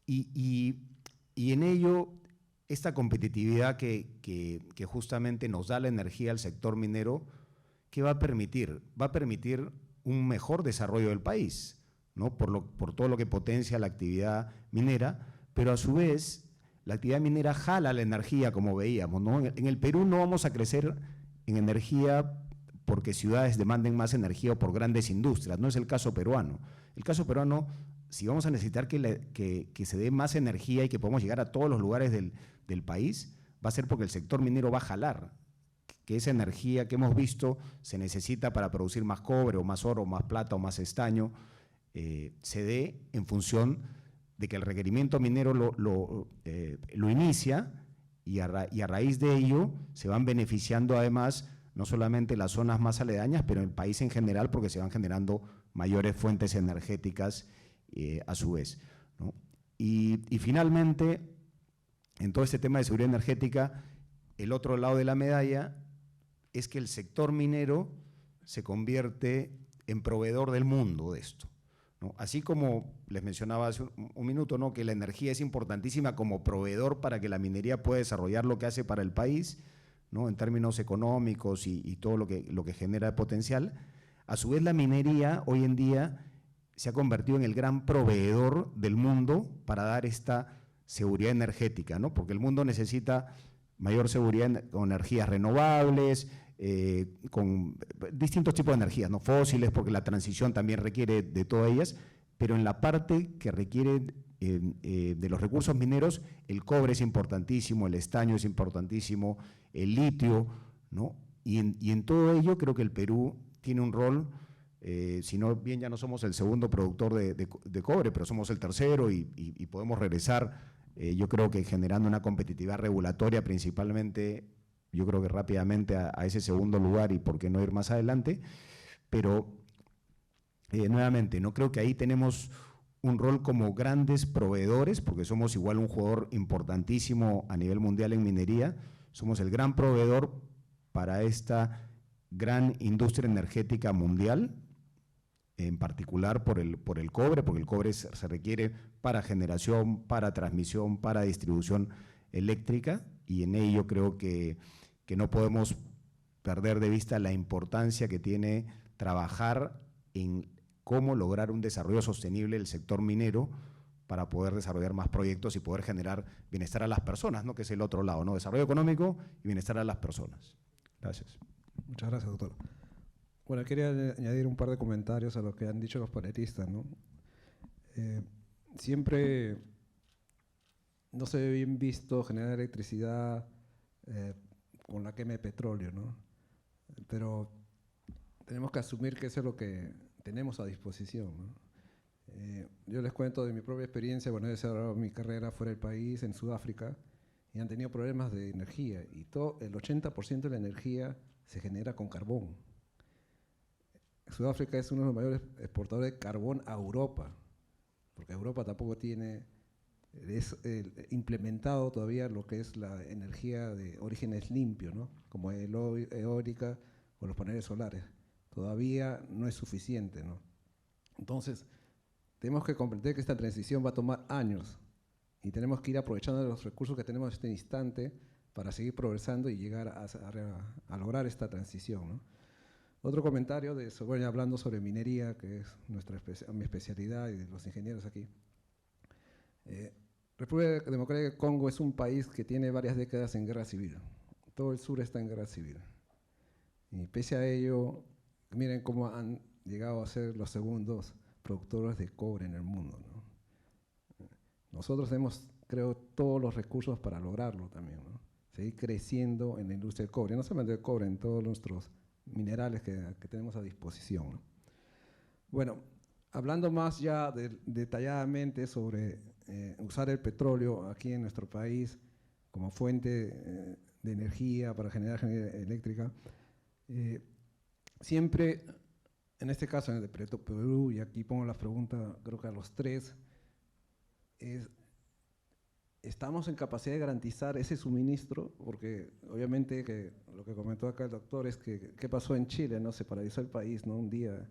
[SPEAKER 6] Y en ello, esta competitividad que justamente nos da la energía al sector minero, ¿qué va a permitir? Va a permitir un mejor desarrollo del país, ¿no? Por todo lo que potencia la actividad minera, pero a su vez la actividad minera jala la energía, como veíamos, ¿no? En el Perú no vamos a crecer en energía porque ciudades demanden más energía o por grandes industrias, no es el caso peruano. El caso peruano, si vamos a necesitar que se dé más energía y que podamos llegar a todos los lugares del país, va a ser porque el sector minero va a jalar, que esa energía que hemos visto se necesita para producir más cobre o más oro, o más plata o más estaño, se dé en función de que el requerimiento minero lo inicia y a raíz de ello se van beneficiando además no solamente las zonas más aledañas, pero el país en general porque se van generando mayores fuentes energéticas a su vez, ¿no? Y finalmente, en todo este tema de seguridad energética, el otro lado de la medalla es que el sector minero se convierte en proveedor del mundo de esto, ¿no? Así como les mencionaba hace un minuto, ¿no?, que la energía es importantísima como proveedor para que la minería pueda desarrollar lo que hace para el país, ¿no?, en términos económicos y todo lo que genera de potencial. A su vez, la minería hoy en día se ha convertido en el gran proveedor del mundo para dar esta seguridad energética, ¿no? Porque el mundo necesita mayor seguridad con energías renovables, con distintos tipos de energías, no fósiles, porque la transición también requiere de todas ellas, pero en la parte que requiere de los recursos mineros, el cobre es importantísimo, el estaño es importantísimo, el litio, ¿no? Y en todo ello creo que el Perú tiene un rol, si no bien ya no somos el segundo productor de cobre, pero somos el tercero y podemos regresar, yo creo que generando una competitividad regulatoria principalmente, yo creo que rápidamente a ese segundo lugar y por qué no ir más adelante, pero nuevamente, no creo que ahí tenemos un rol como grandes proveedores, porque somos igual un jugador importantísimo a nivel mundial en minería, somos el gran proveedor para esta gran industria energética mundial, en particular por el cobre, porque el cobre se requiere para generación, para transmisión, para distribución eléctrica, y en ello creo que no podemos perder de vista la importancia que tiene trabajar en cómo lograr un desarrollo sostenible del sector minero para poder desarrollar más proyectos y poder generar bienestar a las personas, ¿no?, que es el otro lado, ¿no?, desarrollo económico y bienestar a las personas. Gracias.
[SPEAKER 3] Muchas gracias, doctor. Bueno, quería añadir un par de comentarios a lo que han dicho los panelistas, ¿no? Siempre no se ve bien visto generar electricidad con la quema de petróleo, ¿no? Pero tenemos que asumir que eso es lo que tenemos a disposición, ¿no? Yo les cuento de mi propia experiencia. Bueno, he desarrollado mi carrera fuera del país, en Sudáfrica, y han tenido problemas de energía, y el 80% de la energía se genera con carbón. Sudáfrica es uno de los mayores exportadores de carbón a Europa, porque Europa tampoco tiene implementado todavía lo que es la energía de orígenes limpios, ¿no?, como eólica o los paneles solares. Todavía no es suficiente, ¿no? Entonces, tenemos que comprender que esta transición va a tomar años y tenemos que ir aprovechando los recursos que tenemos en este instante para seguir progresando y llegar a lograr esta transición, ¿no? Otro comentario bueno, hablando sobre minería, que es mi especialidad y de los ingenieros aquí. República Democrática del Congo es un país que tiene varias décadas en guerra civil. Todo el sur está en guerra civil. Y pese a ello, miren cómo han llegado a ser los segundos productores de cobre en el mundo, ¿no? Nosotros tenemos, creo, todos los recursos para lograrlo también, ¿no? Seguir creciendo en la industria del cobre, no solamente del cobre, en todos nuestros minerales que tenemos a disposición, ¿no? Bueno, hablando más ya detalladamente sobre usar el petróleo aquí en nuestro país, como fuente de energía para generar energía eléctrica. Siempre, en este caso en el Petroperú, y aquí pongo las preguntas creo que a los tres, ¿estamos en capacidad de garantizar ese suministro? Porque obviamente que lo que comentó acá el doctor es que qué pasó en Chile, ¿no? Se paralizó el país, ¿no? Un día.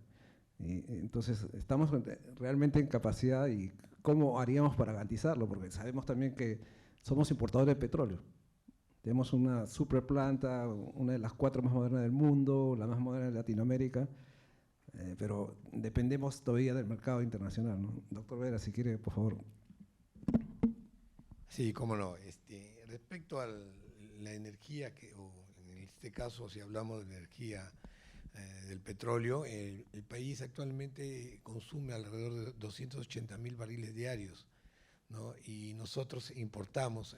[SPEAKER 3] Y entonces, ¿estamos realmente en capacidad y cómo haríamos para garantizarlo? Porque sabemos también que somos importadores de petróleo. Tenemos una superplanta, una de las 4 más modernas del mundo, la más moderna de Latinoamérica, pero dependemos todavía del mercado internacional, ¿no? Doctor Vera, si quiere, por favor.
[SPEAKER 4] Sí, cómo no. Respecto a la energía, o en este caso, si hablamos de energía del petróleo, el país actualmente consume alrededor de 280.000 barriles diarios, ¿no? Y nosotros importamos,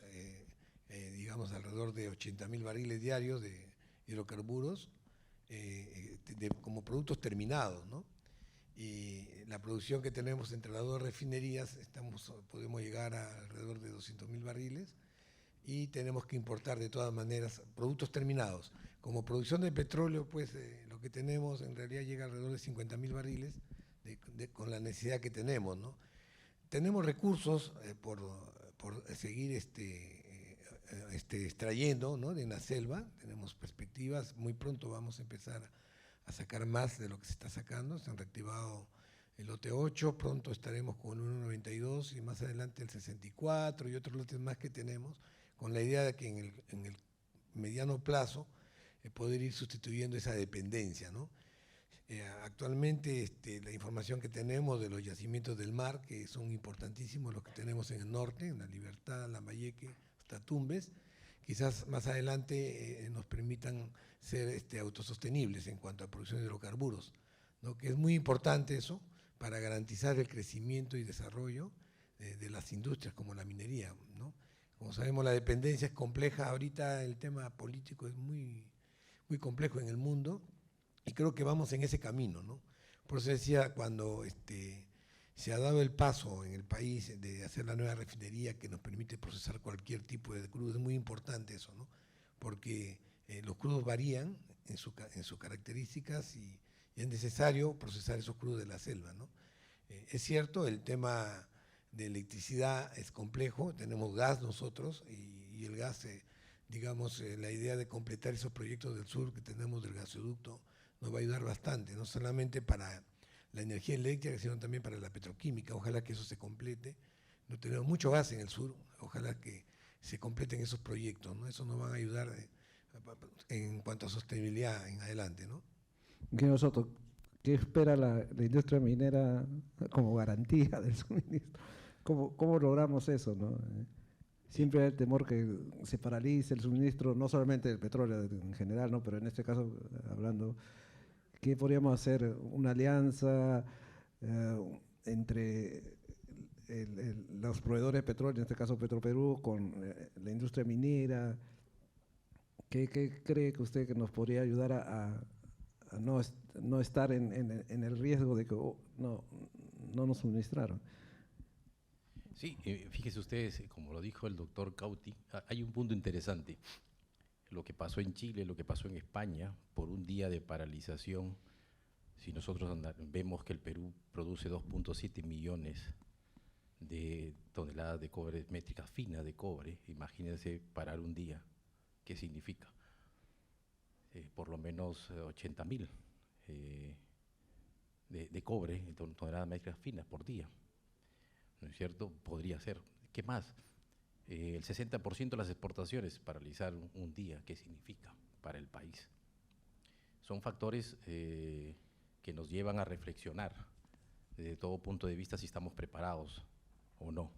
[SPEAKER 4] digamos, alrededor de 80.000 barriles diarios de hidrocarburos como productos terminados, ¿no? Y la producción que tenemos entre las 2 refinerías, podemos llegar a alrededor de 200.000 barriles, y tenemos que importar de todas maneras productos terminados. Como producción de petróleo, pues lo que tenemos en realidad llega alrededor de 50.000 barriles con la necesidad que tenemos, ¿no? Tenemos recursos por seguir extrayendo, ¿no? En la selva, tenemos perspectivas, muy pronto vamos a empezar a sacar más de lo que se está sacando. Se han reactivado el lote 8, pronto estaremos con el 1.92 y más adelante el 64 y otros lotes más que tenemos, con la idea de que en el mediano plazo poder ir sustituyendo esa dependencia, ¿no? Actualmente la información que tenemos de los yacimientos del mar, que son importantísimos los que tenemos en el norte, en La Libertad, Lambayeque, hasta Tumbes, quizás más adelante nos permitan ser autosostenibles en cuanto a producción de hidrocarburos, ¿no? Que es muy importante eso para garantizar el crecimiento y desarrollo de las industrias como la minería, ¿no? Como sabemos, la dependencia es compleja. Ahorita el tema político es muy, muy complejo en el mundo y creo que vamos en ese camino, ¿no? Por eso decía, cuando se ha dado el paso en el país de hacer la nueva refinería que nos permite procesar cualquier tipo de crudo, es muy importante eso, ¿no? Porque los crudos varían en sus características y es necesario procesar esos crudos de la selva, ¿no? Es cierto, el tema de electricidad es complejo, tenemos gas nosotros y el gas, digamos, la idea de completar esos proyectos del sur que tenemos del gasoducto nos va a ayudar bastante, no solamente para la energía eléctrica, sino también para la petroquímica. Ojalá que eso se complete. No tenemos mucho gas en el sur, ojalá que se completen esos proyectos, ¿no? Eso nos va a ayudar en cuanto a sostenibilidad en adelante, ¿no?
[SPEAKER 3] Ingeniero Soto, ¿qué espera la industria minera como garantía del suministro? ¿Cómo logramos eso, no? Siempre hay el temor que se paralice el suministro, no solamente del petróleo en general, ¿no? Pero en este caso, hablando, ¿qué podríamos hacer? ¿Una alianza entre los proveedores de petróleo, en este caso Petroperú, con la industria minera? ¿Qué cree que usted que nos podría ayudar a no estar en el riesgo de que no nos suministraron?
[SPEAKER 2] Sí, fíjese ustedes, como lo dijo el doctor Cauti, hay un punto interesante. Lo que pasó en Chile, lo que pasó en España, por un día de paralización, si nosotros vemos que el Perú produce 2.7 millones de toneladas de cobre, métricas finas de cobre, imagínense parar un día, ¿qué significa? Por lo menos 80.000 de cobre, toneladas métricas finas por día, ¿no es cierto? Podría ser. ¿Qué más? El 60% de las exportaciones paralizar un día, ¿qué significa para el país? Son factores que nos llevan a reflexionar desde todo punto de vista si estamos preparados o no.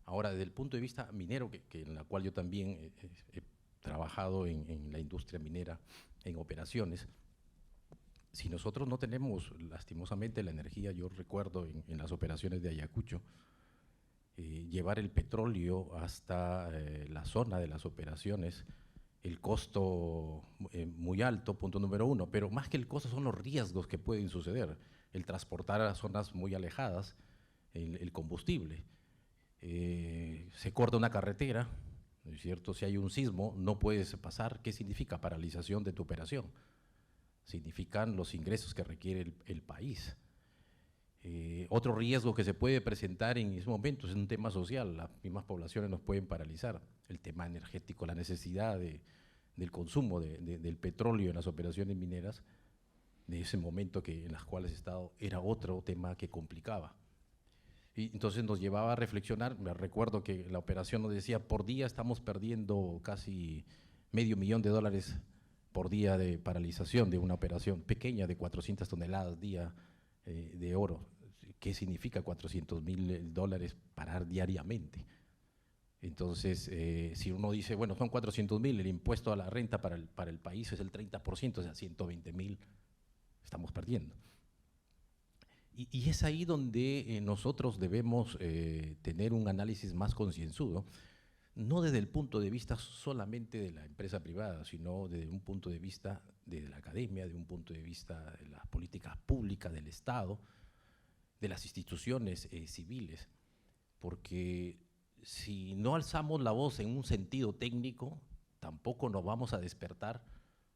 [SPEAKER 2] Ahora, desde el punto de vista minero, en la cual yo también he trabajado en la industria minera, en operaciones, si nosotros no tenemos lastimosamente la energía, yo recuerdo en las operaciones de Ayacucho, llevar el petróleo hasta la zona de las operaciones, el costo muy alto, punto número uno, pero más que el costo son los riesgos que pueden suceder, el transportar a zonas muy alejadas el combustible. Se corta una carretera, ¿no es cierto? Si hay un sismo, no puedes pasar. ¿Qué significa paralización de tu operación? Significan los ingresos que requiere el país. Otro riesgo que se puede presentar en esos momentos es un tema social. Las mismas poblaciones nos pueden paralizar. El tema energético, la necesidad del consumo del petróleo en las operaciones mineras, de ese momento en las cuales he estado, era otro tema que complicaba. Y entonces nos llevaba a reflexionar. Me recuerdo que la operación nos decía, por día estamos perdiendo casi $500,000 por día de paralización de una operación pequeña de 400 toneladas día de oro. ¿Qué significa $400,000 parar diariamente? Entonces, si uno dice, bueno, son 400,000, el impuesto a la renta para el país es el 30%, o sea, 120,000 estamos perdiendo. Y es ahí donde nosotros debemos tener un análisis más concienzudo, no desde el punto de vista solamente de la empresa privada, sino desde un punto de vista de la academia, de un punto de vista de las políticas públicas del Estado, de las instituciones civiles, porque si no alzamos la voz en un sentido técnico, tampoco nos vamos a despertar,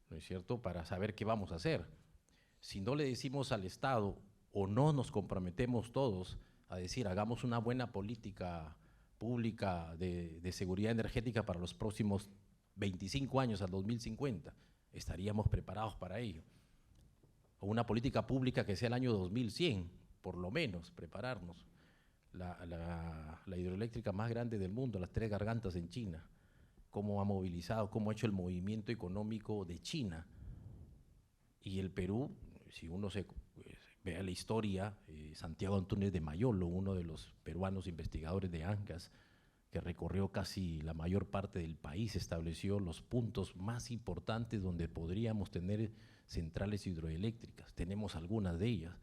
[SPEAKER 2] ¿no es cierto?, para saber qué vamos a hacer. Si no le decimos al Estado o no nos comprometemos todos a decir, hagamos una buena política pública de seguridad energética para los próximos 25 años al 2050, estaríamos preparados para ello. O una política pública que sea el año 2100, por lo menos, prepararnos. La hidroeléctrica más grande del mundo, las Tres Gargantas en China, cómo ha movilizado, cómo ha hecho el movimiento económico de China. Y el Perú, si uno ve la historia, Santiago Antúnez de Mayolo, uno de los peruanos investigadores de ANCAS, que recorrió casi la mayor parte del país, estableció los puntos más importantes donde podríamos tener centrales hidroeléctricas. Tenemos algunas de ellas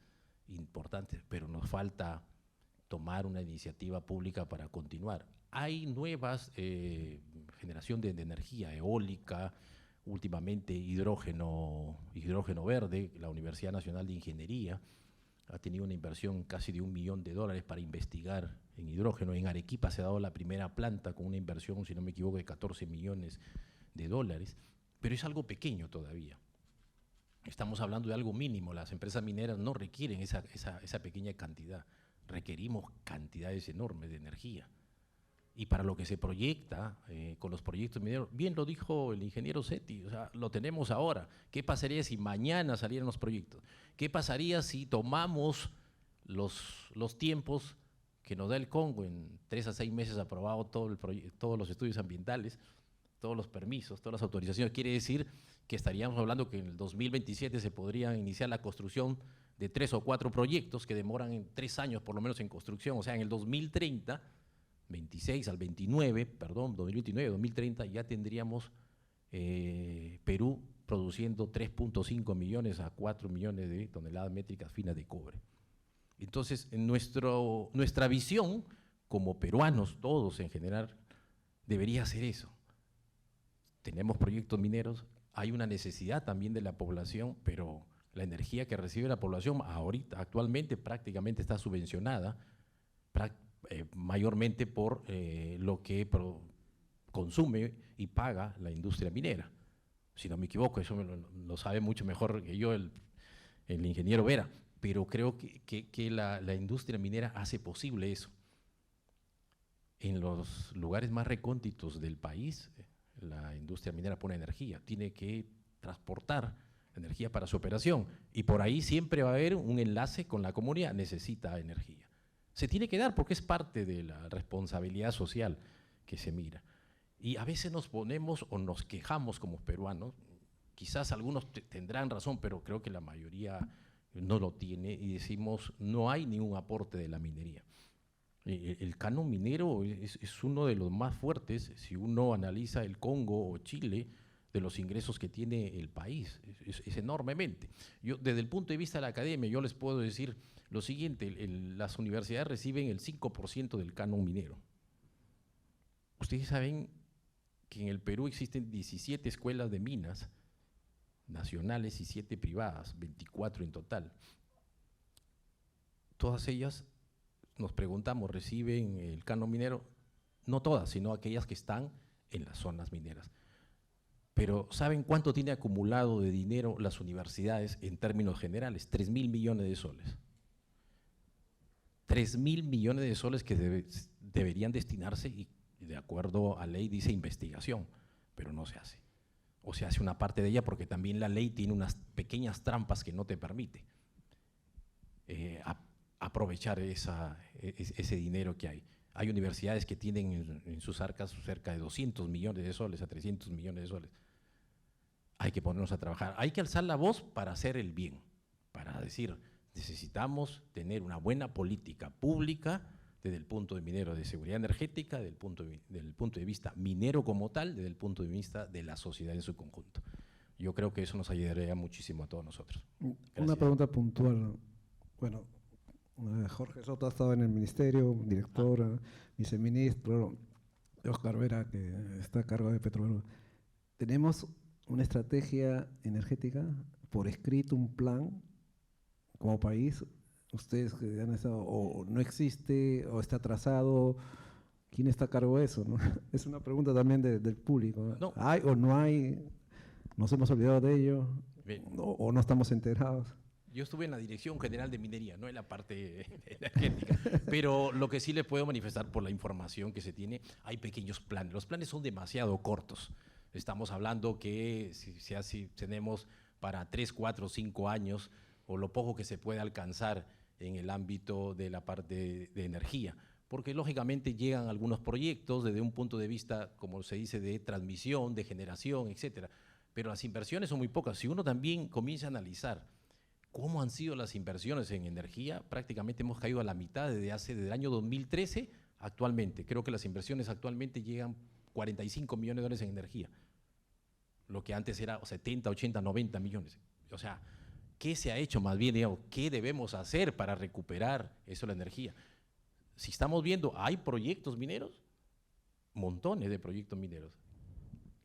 [SPEAKER 2] importantes, pero nos falta tomar una iniciativa pública para continuar. Hay nuevas generación de energía eólica, últimamente hidrógeno verde. La Universidad Nacional de Ingeniería ha tenido una inversión casi de $1 millón para investigar en hidrógeno. En Arequipa se ha dado la primera planta con una inversión, si no me equivoco, de $14 millones, pero es algo pequeño todavía. Estamos hablando de algo mínimo. Las empresas mineras no requieren esa pequeña cantidad. Requerimos cantidades enormes de energía. Y para lo que se proyecta con los proyectos mineros, bien lo dijo el ingeniero Seti, o sea, lo tenemos ahora. ¿Qué pasaría si mañana salieran los proyectos? ¿Qué pasaría si tomamos los tiempos que nos da el Congo en 3 a 6 meses aprobado todos los estudios ambientales, todos los permisos, todas las autorizaciones? Quiere decir que estaríamos hablando que en el 2027 se podría iniciar la construcción de 3 o 4 proyectos que demoran en 3 años por lo menos en construcción. O sea, en el 2030, 26 al 29, perdón, 2029, 2030, ya tendríamos Perú produciendo 3.5 millones a 4 millones de toneladas métricas finas de cobre. Entonces, nuestra visión como peruanos, todos en general, debería ser eso. Tenemos proyectos mineros, hay una necesidad también de la población, pero la energía que recibe la población actualmente prácticamente está subvencionada, mayormente por lo que consume y paga la industria minera. Si no me equivoco, eso lo sabe mucho mejor que yo el ingeniero Vera, pero creo que la industria minera hace posible eso. En los lugares más recónditos del país, la industria minera pone energía, tiene que transportar energía para su operación, y por ahí siempre va a haber un enlace con la comunidad, necesita energía. Se tiene que dar porque es parte de la responsabilidad social que se mira. Y a veces nos ponemos o nos quejamos como peruanos, quizás algunos tendrán razón, pero creo que la mayoría no lo tiene, y decimos no hay ningún aporte de la minería. El canon minero es uno de los más fuertes, si uno analiza el Congo o Chile, de los ingresos que tiene el país, es enormemente. Desde el punto de vista de la academia, yo les puedo decir lo siguiente: las universidades reciben el 5% del canon minero. Ustedes saben que en el Perú existen 17 escuelas de minas nacionales y 7 privadas, 24 en total. Todas ellas, nos preguntamos, ¿reciben el canon minero? No todas, sino aquellas que están en las zonas mineras. Pero ¿saben cuánto tiene acumulado de dinero las universidades en términos generales? 3.000 millones de soles. 3.000 millones de soles que deberían destinarse, y de acuerdo a ley dice investigación, pero no se hace. O se hace una parte de ella porque también la ley tiene unas pequeñas trampas que no te permite aprovechar ese dinero que hay. Hay universidades que tienen en sus arcas cerca de 200 millones de soles a 300 millones de soles. Hay que ponernos a trabajar, hay que alzar la voz para hacer el bien, para decir, necesitamos tener una buena política pública desde el punto de minero de seguridad energética, desde el punto de vista minero como tal, desde el punto de vista de la sociedad en su conjunto. Yo creo que eso nos ayudaría muchísimo a todos nosotros. Gracias.
[SPEAKER 3] Una pregunta puntual. Bueno, Jorge Soto ha estado en el ministerio, director, viceministro, Oscar Vera, que está a cargo de Petroperú. ¿Tenemos una estrategia energética por escrito, un plan como país? Ustedes que han estado, o no existe, o está atrasado, ¿quién está a cargo de eso, no? Es una pregunta también del público.
[SPEAKER 2] No.
[SPEAKER 3] ¿Hay o no hay? ¿Nos hemos olvidado de ello? ¿O no estamos enterados?
[SPEAKER 2] Yo estuve en la Dirección General de Minería, no en la parte energética, pero lo que sí les puedo manifestar por la información que se tiene, hay pequeños planes. Los planes son demasiado cortos. Estamos hablando que si tenemos para 3, 4, 5 años, o lo poco que se puede alcanzar en el ámbito de la parte de energía, porque lógicamente llegan algunos proyectos desde un punto de vista, como se dice, de transmisión, de generación, etcétera, pero las inversiones son muy pocas. Si uno también comienza a analizar cómo han sido las inversiones en energía, prácticamente hemos caído a la mitad desde el año 2013 actualmente. Creo que las inversiones actualmente llegan 45 millones de dólares en energía, lo que antes era 70, 80, 90 millones. O sea, ¿qué se ha hecho más bien? Digamos, ¿qué debemos hacer para recuperar eso, la energía? Si estamos viendo, hay proyectos mineros, montones de proyectos mineros.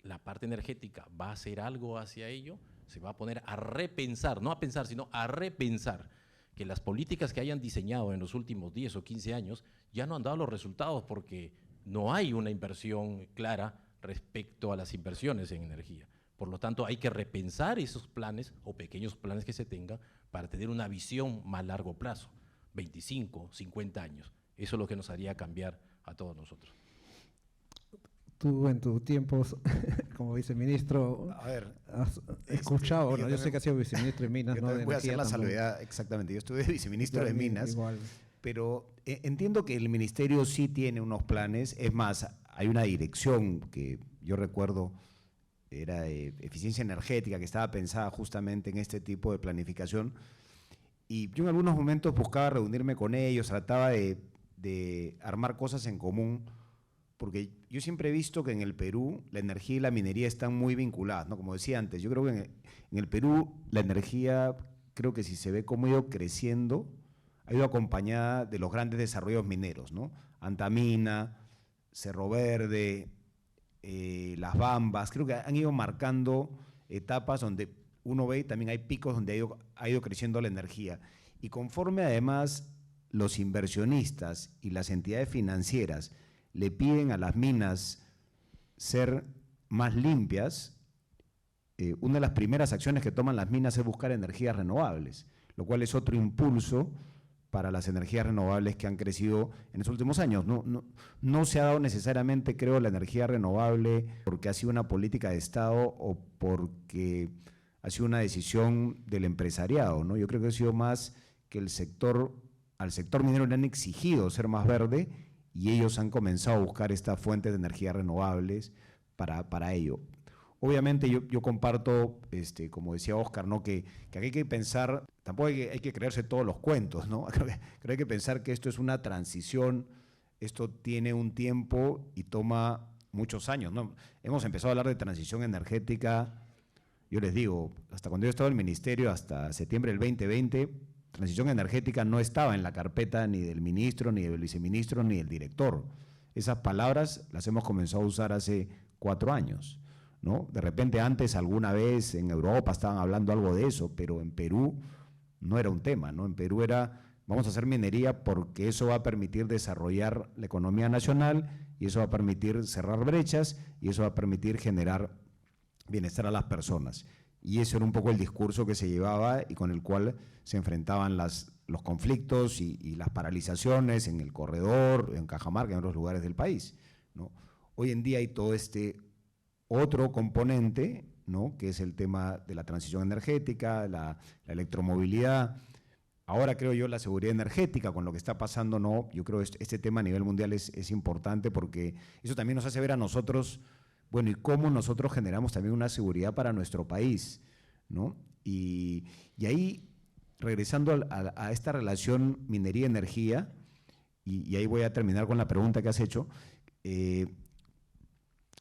[SPEAKER 2] La parte energética va a hacer algo hacia ello, se va a poner a repensar, no a pensar, sino a repensar que las políticas que hayan diseñado en los últimos 10 o 15 años ya no han dado los resultados porque no hay una inversión clara respecto a las inversiones en energía. Por lo tanto, hay que repensar esos planes o pequeños planes que se tengan para tener una visión más largo plazo, 25, 50 años. Eso es lo que nos haría cambiar a todos nosotros.
[SPEAKER 3] Tú en tus tiempos como viceministro has escuchado, yo sé que has sido viceministro de Minas,
[SPEAKER 6] yo
[SPEAKER 3] ¿no? De
[SPEAKER 6] voy a hacer la
[SPEAKER 3] también.
[SPEAKER 6] salvedad, exactamente. Yo estuve viceministro de Minas,
[SPEAKER 3] igual.
[SPEAKER 6] pero entiendo que el ministerio sí tiene unos planes. Es más, hay una dirección que yo recuerdo, era eficiencia energética, que estaba pensada justamente en este tipo de planificación. Y yo en algunos momentos buscaba reunirme con ellos, trataba de armar cosas en común, porque yo siempre he visto que en el Perú la energía y la minería están muy vinculadas, ¿no? Como decía antes, yo creo que en el Perú la energía, creo que si se ve cómo ha ido creciendo, ha ido acompañada de los grandes desarrollos mineros, ¿no? Antamina, Cerro Verde, Las Bambas, creo que han ido marcando etapas donde uno ve, también hay picos donde ha ido creciendo la energía. Y conforme además los inversionistas y las entidades financieras le piden a las minas ser más limpias, una de las primeras acciones que toman las minas es buscar energías renovables, lo cual es otro impulso para las energías renovables que han crecido en los últimos años. No se ha dado necesariamente, creo, la energía renovable porque ha sido una política de Estado o porque ha sido una decisión del empresariado, ¿no? Yo creo que ha sido más que al sector minero le han exigido ser más verde y ellos han comenzado a buscar estas fuentes de energía renovables para ello. Obviamente yo comparto, como decía Oscar, ¿no? que hay que pensar, tampoco hay que creerse todos los cuentos, ¿no? Creo que hay que pensar que esto es una transición, esto tiene un tiempo y toma muchos años, ¿no? Hemos empezado a hablar de transición energética, yo les digo, hasta cuando yo estaba en el ministerio, hasta septiembre del 2020, transición energética no estaba en la carpeta ni del ministro, ni del viceministro, ni del director. Esas palabras las hemos comenzado a usar hace 4 años, ¿no? De repente antes, alguna vez en Europa estaban hablando algo de eso, pero en Perú no era un tema, ¿no? En Perú era Vamos a hacer minería porque eso va a permitir desarrollar la economía nacional y eso va a permitir cerrar brechas y eso va a permitir generar bienestar a las personas. Y ese era un poco el discurso que se llevaba y con el cual se enfrentaban los conflictos y las paralizaciones en el corredor, en Cajamarca, en otros lugares del país, ¿no? Hoy en día hay todo este otro componente, ¿no?, que es el tema de la transición energética, la electromovilidad. Ahora creo yo la seguridad energética con lo que está pasando, ¿no? Yo creo que este tema a nivel mundial es importante porque eso también nos hace ver a nosotros, bueno, y cómo nosotros generamos también una seguridad para nuestro país, ¿no? Y ahí, regresando a esta relación minería-energía, y ahí voy a terminar con la pregunta que has hecho,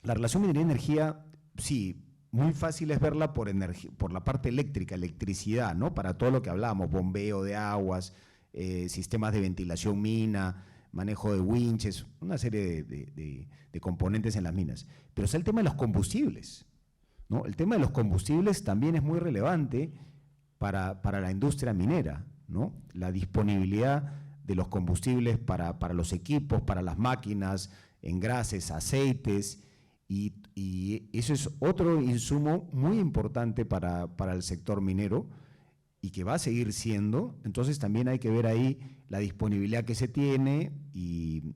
[SPEAKER 6] la relación minería-energía, sí, muy fácil es verla por la parte eléctrica, electricidad, ¿no? Para todo lo que hablábamos, bombeo de aguas, sistemas de ventilación mina, manejo de winches, una serie de componentes en las minas. Pero está el tema de los combustibles, ¿no? El tema de los combustibles también es muy relevante para la industria minera, ¿no? La disponibilidad de los combustibles para los equipos, para las máquinas, engrases, aceites, y eso es otro insumo muy importante para el sector minero y que va a seguir siendo. Entonces también hay que ver ahí la disponibilidad que se tiene y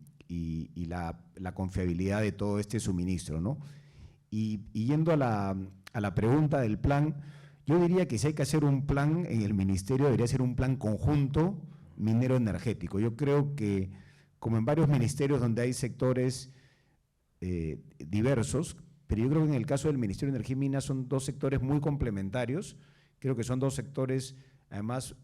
[SPEAKER 6] la confiabilidad de todo este suministro, ¿no? Y yendo a la pregunta del plan, yo diría que si hay que hacer un plan en el ministerio, debería ser un plan conjunto minero energético. Yo creo que, como en varios ministerios donde hay sectores diversos, pero yo creo que en el caso del Ministerio de Energía y Minas son dos sectores muy complementarios. Creo que son dos sectores, además,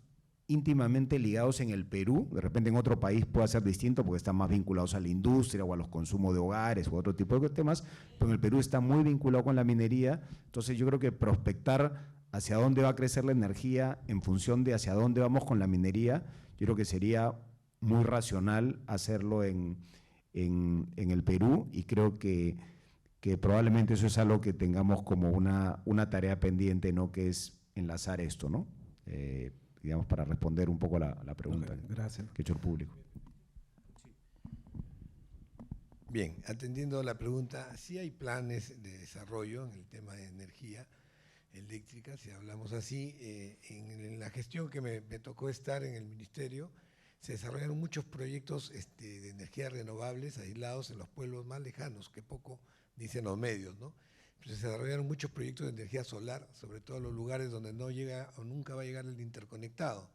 [SPEAKER 6] íntimamente ligados en el Perú. De repente en otro país puede ser distinto porque están más vinculados a la industria o a los consumos de hogares u otro tipo de temas, pero en el Perú está muy vinculado con la minería. Entonces yo creo que prospectar hacia dónde va a crecer la energía en función de hacia dónde vamos con la minería, yo creo que sería muy racional hacerlo en el Perú, y creo que probablemente eso es algo que tengamos como una tarea pendiente, ¿no?, que es enlazar esto, ¿no? Digamos, para responder un poco la pregunta
[SPEAKER 3] gracias.
[SPEAKER 6] que he hecho el público.
[SPEAKER 4] Bien, atendiendo a la pregunta, sí hay planes de desarrollo en el tema de energía eléctrica, si hablamos así. En la gestión que me tocó estar en el ministerio, se desarrollaron muchos proyectos de energías renovables aislados en los pueblos más lejanos, que poco dicen los medios, ¿no? Se desarrollaron muchos proyectos de energía solar, sobre todo en los lugares donde no llega o nunca va a llegar el interconectado.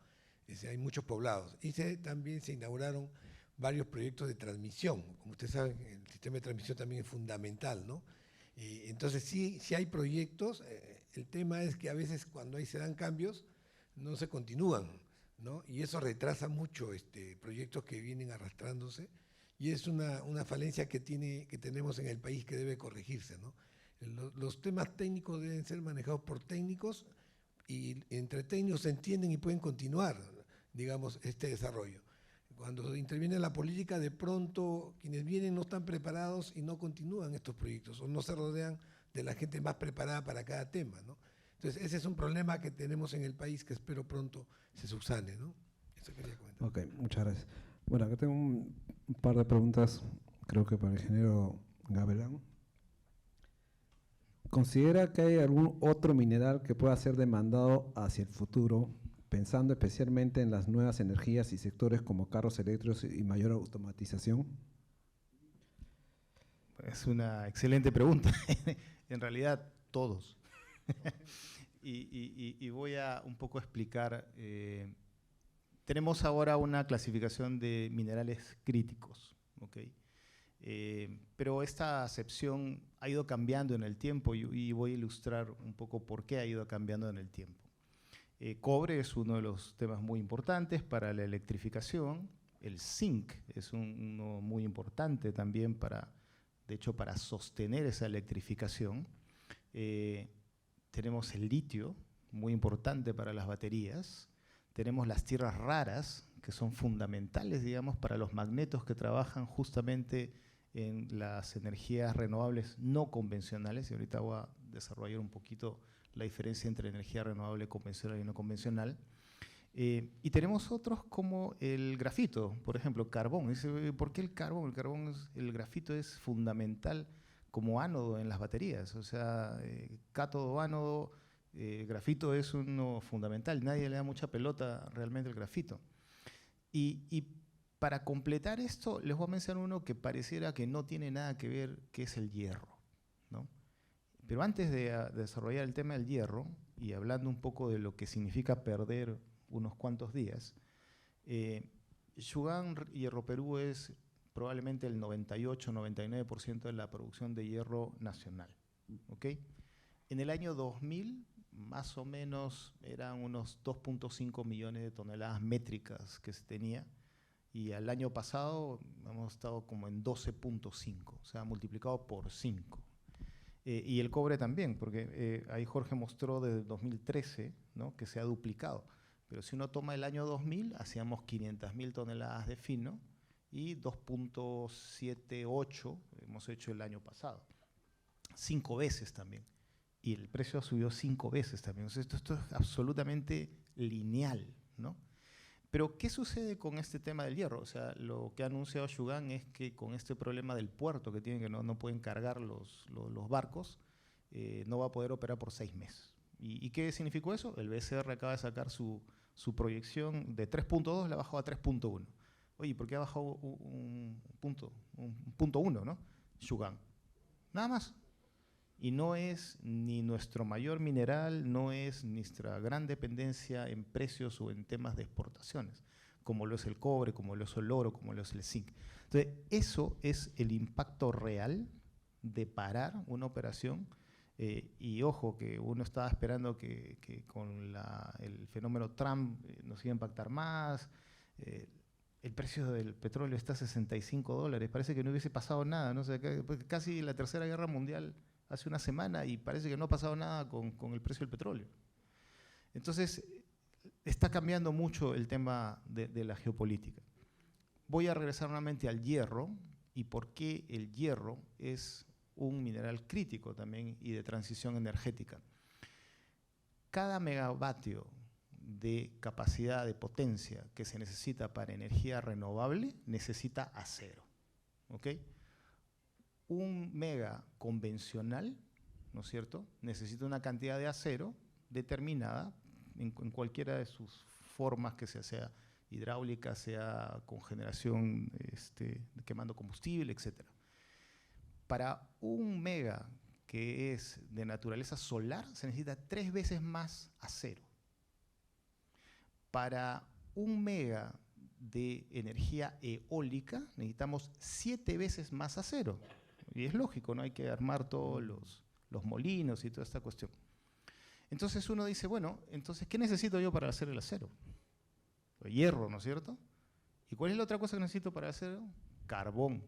[SPEAKER 4] Hay muchos poblados. Y también se inauguraron varios proyectos de transmisión. Como ustedes saben, el sistema de transmisión también es fundamental, ¿no? Entonces sí hay proyectos. El tema es que a veces cuando se dan cambios no se continúan, ¿no? Y eso retrasa mucho proyectos que vienen arrastrándose, y es una falencia que tenemos en el país que debe corregirse, ¿no? Los temas técnicos deben ser manejados por técnicos, y entre técnicos se entienden y pueden continuar, digamos, este desarrollo. Cuando interviene la política, de pronto quienes vienen no están preparados y no continúan estos proyectos, o no se rodean de la gente más preparada para cada tema, ¿no? Entonces ese es un problema que tenemos en el país, que espero pronto se subsane, ¿no? Eso quería comentar.
[SPEAKER 3] Ok, muchas gracias. Bueno, acá tengo un par de preguntas, creo que para el ingeniero Gavilán. ¿Considera que hay algún otro mineral que pueda ser demandado hacia el futuro, pensando especialmente en las nuevas energías y sectores como carros eléctricos y mayor automatización?
[SPEAKER 5] Es una excelente pregunta. En realidad, todos. Y voy a un poco explicar. Tenemos ahora una clasificación de minerales críticos, ¿ok? Pero esta acepción ha ido cambiando en el tiempo, y voy a ilustrar un poco por qué ha ido cambiando en el tiempo. Cobre es uno de los temas muy importantes para la electrificación. El zinc es uno muy importante también de hecho, para sostener esa electrificación. Tenemos el litio, muy importante para las baterías. Tenemos las tierras raras, que son fundamentales, digamos, para los magnetos que trabajan justamente en las energías renovables no convencionales, y ahorita voy a desarrollar un poquito la diferencia entre energía renovable convencional y no convencional. Y tenemos otros como el grafito, por ejemplo, carbón. Dice, ¿por qué el carbón? El grafito es fundamental como ánodo en las baterías. O sea, cátodo, ánodo, grafito es uno fundamental. Nadie le da mucha pelota realmente al grafito. Y para completar esto, les voy a mencionar uno que pareciera que no tiene nada que ver, que es el hierro, ¿no? Pero antes de desarrollar el tema del hierro, y hablando un poco de lo que significa perder unos cuantos días, Shugán Hierro Perú es probablemente el 98-99% de la producción de hierro nacional, ¿ok? En el año 2000, más o menos, eran unos 2.5 millones de toneladas métricas que se tenía, y al año pasado hemos estado como en 12.5, o sea, multiplicado por 5. Y el cobre también, porque ahí Jorge mostró desde 2013, ¿no?, que se ha duplicado. Pero si uno toma el año 2000, hacíamos 500.000 toneladas de fino y 2.78 hemos hecho el año pasado. 5 veces también. Y el precio subió 5 veces también. O sea, esto es absolutamente lineal, ¿no? Pero, ¿qué sucede con este tema del hierro? O sea, lo que ha anunciado Shugán es que con este problema del puerto que tienen, que no pueden cargar los barcos, no va a poder operar por 6 meses. ¿Y qué significó eso? El BCR acaba de sacar su proyección de 3.2, la ha bajado a 3.1. Oye, ¿por qué ha bajado un punto 1, ¿no? Shugán. Nada más. Y no es ni nuestro mayor mineral, no es nuestra gran dependencia en precios o en temas de exportaciones, como lo es el cobre, como lo es el oro, como lo es el zinc. Entonces, eso es el impacto real de parar una operación. Y ojo, que uno estaba esperando que con el fenómeno Trump nos iba a impactar más. El precio del petróleo está a $65. Parece que no hubiese pasado nada, ¿no? O sea, casi la Tercera Guerra Mundial hace una semana y parece que no ha pasado nada con el precio del petróleo. Entonces, está cambiando mucho el tema de la geopolítica. Voy a regresar nuevamente al hierro y por qué el hierro es un mineral crítico también y de transición energética. Cada megavatio de capacidad de potencia que se necesita para energía renovable necesita acero, ¿ok? Un mega convencional, ¿no es cierto?, necesita una cantidad de acero determinada en cualquiera de sus formas, que sea hidráulica, sea con generación quemando combustible, etc. Para un mega que es de naturaleza solar se necesita 3 veces más acero. Para un mega de energía eólica necesitamos 7 veces más acero. Y es lógico, ¿no? Hay que armar todos los molinos y toda esta cuestión. Entonces uno dice, bueno, entonces, ¿qué necesito yo para hacer el acero? Hierro, ¿no es cierto? ¿Y cuál es la otra cosa que necesito para hacer? Carbón.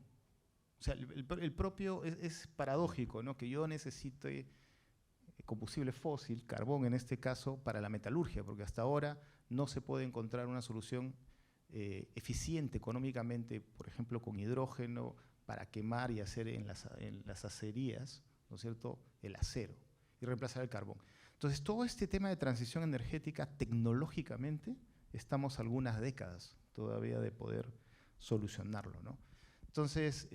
[SPEAKER 5] O sea, el propio es paradójico, ¿no?, que yo necesite combustible fósil, carbón en este caso, para la metalurgia, porque hasta ahora no se puede encontrar una solución eficiente económicamente, por ejemplo, con hidrógeno, para quemar y hacer en las acerías, ¿no es cierto?, el acero y reemplazar el carbón. Entonces, todo este tema de transición energética, tecnológicamente, estamos algunas décadas todavía de poder solucionarlo, ¿no? Entonces,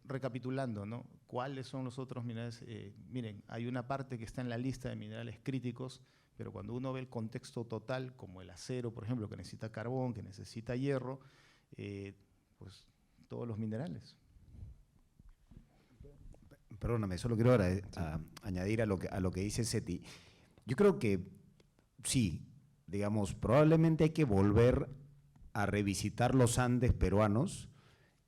[SPEAKER 5] recapitulando, ¿no?, ¿cuáles son los otros minerales? Miren, hay una parte que está en la lista de minerales críticos, pero cuando uno ve el contexto total, como el acero, por ejemplo, que necesita carbón, que necesita hierro, pues todos los minerales.
[SPEAKER 6] Perdóname, solo quiero añadir a lo que dice Seti. Yo creo que sí, digamos, probablemente hay que volver a revisitar los Andes peruanos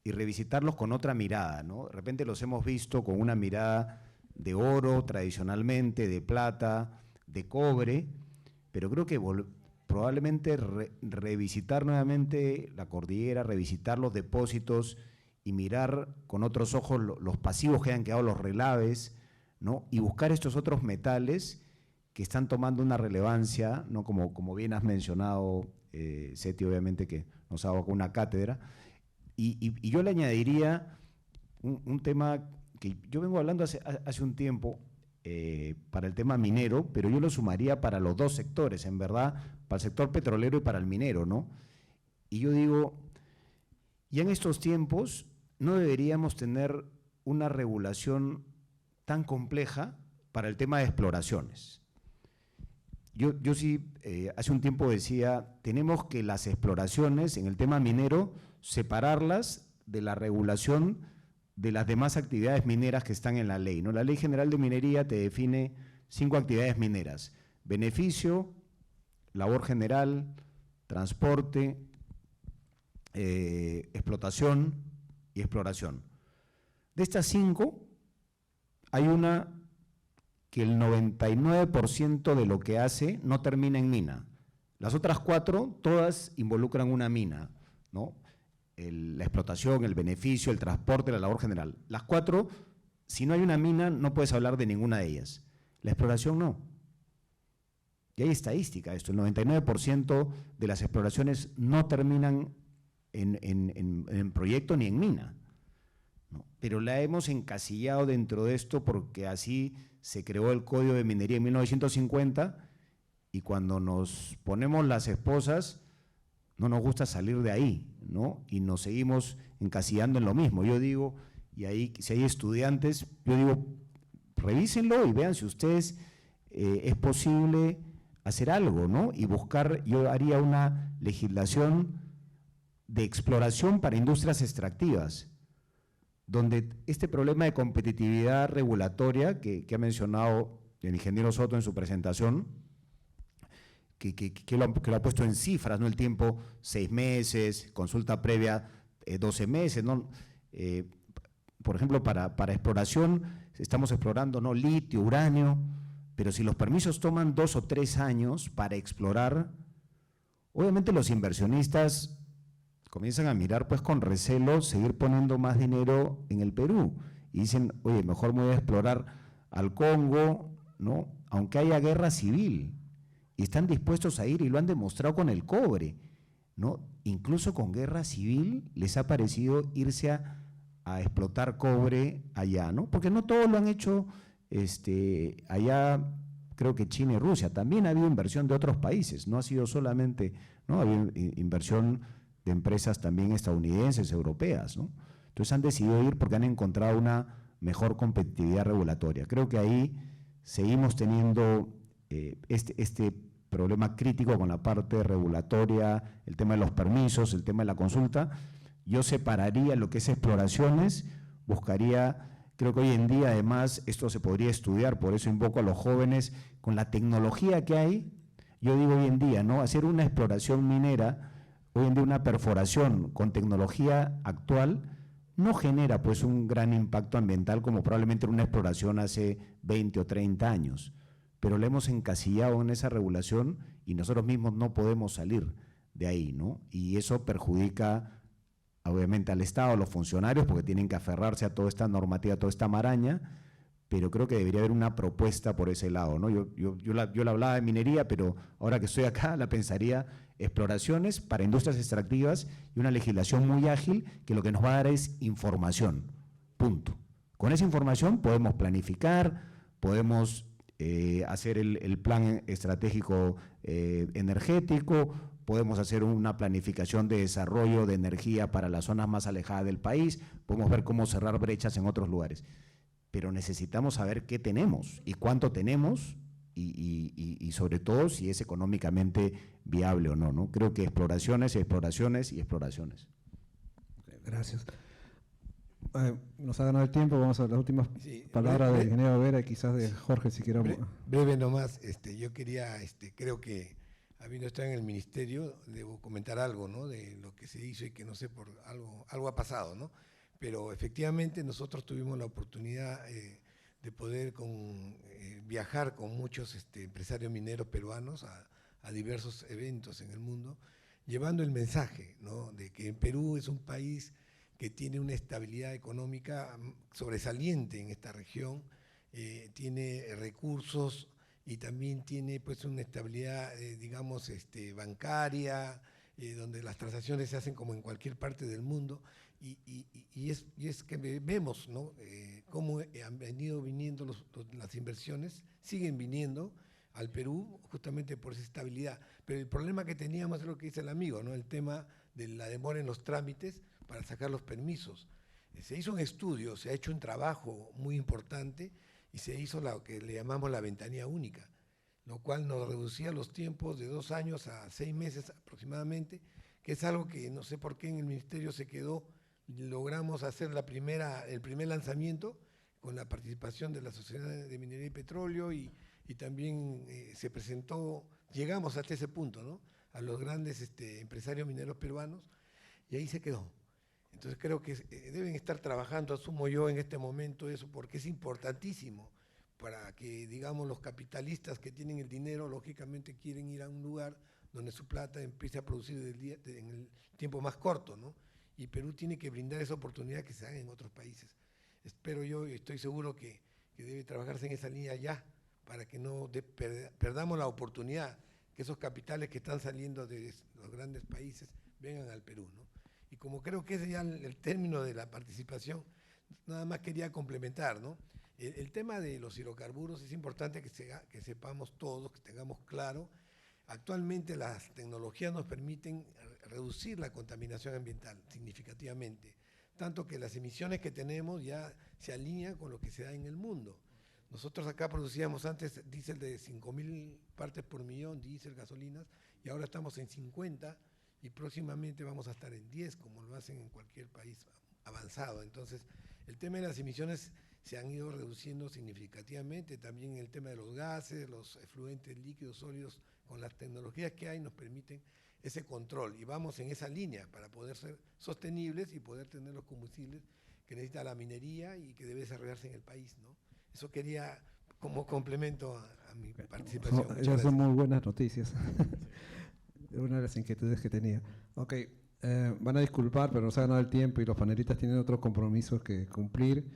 [SPEAKER 6] y revisitarlos con otra mirada, ¿no? De repente los hemos visto con una mirada de oro tradicionalmente, de plata, de cobre, pero creo que probablemente revisitar nuevamente la cordillera, revisitar los depósitos y mirar con otros ojos los pasivos que han quedado, los relaves, ¿no? Y buscar estos otros metales que están tomando una relevancia, ¿no?, como bien has mencionado, Seti, obviamente, que nos ha dado con una cátedra. Y yo le añadiría un tema que yo vengo hablando hace un tiempo para el tema minero, pero yo lo sumaría para los dos sectores, en verdad, para el sector petrolero y para el minero, ¿no? Y yo digo, ya en estos tiempos no deberíamos tener una regulación tan compleja para el tema de exploraciones. Yo sí, hace un tiempo decía, tenemos que las exploraciones en el tema minero, separarlas de la regulación de las demás actividades mineras que están en la ley, ¿no? La Ley General de Minería te define 5 actividades mineras: beneficio, labor general, transporte, explotación y exploración. De estas 5, hay una que el 99% de lo que hace no termina en mina. Las otras 4, todas involucran una mina, ¿no? La explotación, el beneficio, el transporte, la labor general. Las 4, si no hay una mina, no puedes hablar de ninguna de ellas. La exploración no. Y hay estadística de esto, el 99% de las exploraciones no terminan en proyecto ni en mina, ¿no? Pero la hemos encasillado dentro de esto porque así se creó el Código de Minería en 1950, y cuando nos ponemos las esposas no nos gusta salir de ahí, ¿no? Y nos seguimos encasillando en lo mismo. Yo digo, y ahí si hay estudiantes, yo digo, revísenlo y vean si ustedes es posible hacer algo, ¿no? Y buscar, yo haría una legislación de exploración para industrias extractivas, donde este problema de competitividad regulatoria que ha mencionado el ingeniero Soto en su presentación, que lo ha puesto en cifras, ¿no? El tiempo, 6 meses, consulta previa, 12 meses, ¿no? Por ejemplo, para exploración, estamos explorando, ¿no?, litio, uranio, pero si los permisos toman 2 o 3 años para explorar, obviamente los inversionistas comienzan a mirar pues con recelo seguir poniendo más dinero en el Perú y dicen, oye, mejor me voy a explorar al Congo, ¿no?, aunque haya guerra civil, y están dispuestos a ir y lo han demostrado con el cobre, ¿no? Incluso con guerra civil les ha parecido irse a explotar cobre allá, ¿no? Porque no todos lo han hecho allá, creo que China y Rusia, también ha habido inversión de otros países, no ha sido solamente, ¿no?, ha habido inversión de empresas también estadounidenses, europeas, ¿no? Entonces han decidido ir porque han encontrado una mejor competitividad regulatoria. Creo que ahí seguimos teniendo este problema crítico con la parte regulatoria, el tema de los permisos, el tema de la consulta. Yo separaría lo que es exploraciones, buscaría, creo que hoy en día además esto se podría estudiar, por eso invoco a los jóvenes, con la tecnología que hay, yo digo hoy en día, ¿no?, hacer una exploración minera, hoy en día una perforación con tecnología actual, no genera pues un gran impacto ambiental como probablemente una exploración hace 20 o 30 años, pero le hemos encasillado en esa regulación y nosotros mismos no podemos salir de ahí, ¿no? Y eso perjudica obviamente al Estado, a los funcionarios, porque tienen que aferrarse a toda esta normativa, a toda esta maraña, pero creo que debería haber una propuesta por ese lado, ¿no? Yo la hablaba de minería, pero ahora que estoy acá la pensaría exploraciones para industrias extractivas y una legislación muy ágil que lo que nos va a dar es información, punto. Con esa información podemos planificar, podemos hacer el plan estratégico energético, podemos hacer una planificación de desarrollo de energía para las zonas más alejadas del país, podemos ver cómo cerrar brechas en otros lugares, pero necesitamos saber qué tenemos y cuánto tenemos y sobre todo si es económicamente viable o no, ¿no? Creo que exploraciones, exploraciones y exploraciones.
[SPEAKER 3] Gracias. Nos ha ganado el tiempo, vamos a las últimas palabras del ingeniero Vera y quizás de Jorge si queremos.
[SPEAKER 4] Breve nomás, yo quería, creo que habiendo estado en el ministerio, debo comentar algo, ¿no?, de lo que se hizo y que no sé, por algo ha pasado, ¿no? Pero efectivamente nosotros tuvimos la oportunidad de poder viajar con muchos empresarios mineros peruanos a diversos eventos en el mundo, llevando el mensaje, ¿no?, de que Perú es un país que tiene una estabilidad económica sobresaliente en esta región, tiene recursos y también tiene pues una estabilidad, digamos, bancaria, donde las transacciones se hacen como en cualquier parte del mundo, y es que vemos, ¿no?, cómo han venido viniendo las inversiones, siguen viniendo, al Perú justamente por esa estabilidad. Pero el problema que teníamos es lo que dice el amigo, ¿no? El tema de la demora en los trámites para sacar los permisos. Se hizo un estudio, se ha hecho un trabajo muy importante y se hizo lo que le llamamos la ventanilla única, lo cual nos reducía los tiempos de 2 años a 6 meses aproximadamente, que es algo que no sé por qué en el ministerio se quedó. Logramos hacer el primer lanzamiento con la participación de la Sociedad de Minería y Petróleo y también se presentó, llegamos hasta ese punto, ¿no? A los grandes empresarios mineros peruanos y ahí se quedó. Entonces creo que deben estar trabajando, asumo yo en este momento eso, porque es importantísimo para que, digamos, los capitalistas que tienen el dinero, lógicamente quieren ir a un lugar donde su plata empiece a producir en el tiempo más corto, ¿no? Y Perú tiene que brindar esa oportunidad que se haga en otros países. Espero yo y estoy seguro que debe trabajarse en esa línea ya, para que no perdamos la oportunidad, que esos capitales que están saliendo de los grandes países vengan al Perú, ¿no? Y como creo que ese ya el término de la participación, nada más quería complementar, ¿no? El tema de los hidrocarburos es importante que sepamos todos, que tengamos claro. Actualmente las tecnologías nos permiten reducir la contaminación ambiental significativamente, tanto que las emisiones que tenemos ya se alinean con lo que se da en el mundo. Nosotros acá producíamos antes diésel de 5.000 partes por millón, diésel, gasolinas, y ahora estamos en 50 y próximamente vamos a estar en 10, como lo hacen en cualquier país avanzado. Entonces, el tema de las emisiones se han ido reduciendo significativamente, también el tema de los gases, los efluentes líquidos, sólidos, con las tecnologías que hay nos permiten ese control y vamos en esa línea para poder ser sostenibles y poder tener los combustibles que necesita la minería y que debe desarrollarse en el país, ¿no? Eso quería como complemento a mi participación.
[SPEAKER 3] Esas son muy buenas noticias. Una de las inquietudes que tenía. Ok, van a disculpar, pero nos ha ganado el tiempo y los panelistas tienen otros compromisos que cumplir.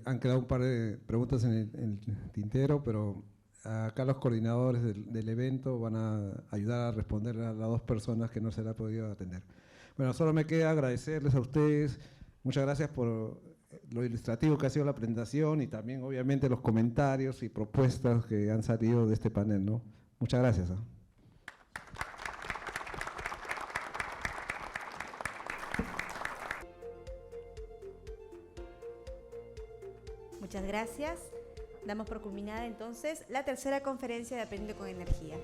[SPEAKER 3] Han quedado un par de preguntas en el tintero, pero acá los coordinadores del evento van a ayudar a responder a las 2 personas que no se les ha podido atender. Bueno, solo me queda agradecerles a ustedes. Muchas gracias por lo ilustrativo que ha sido la presentación y también, obviamente, los comentarios y propuestas que han salido de este panel, ¿no? Muchas gracias.
[SPEAKER 1] Muchas gracias. Damos por culminada entonces la tercera conferencia de Aprendiendo con Energía.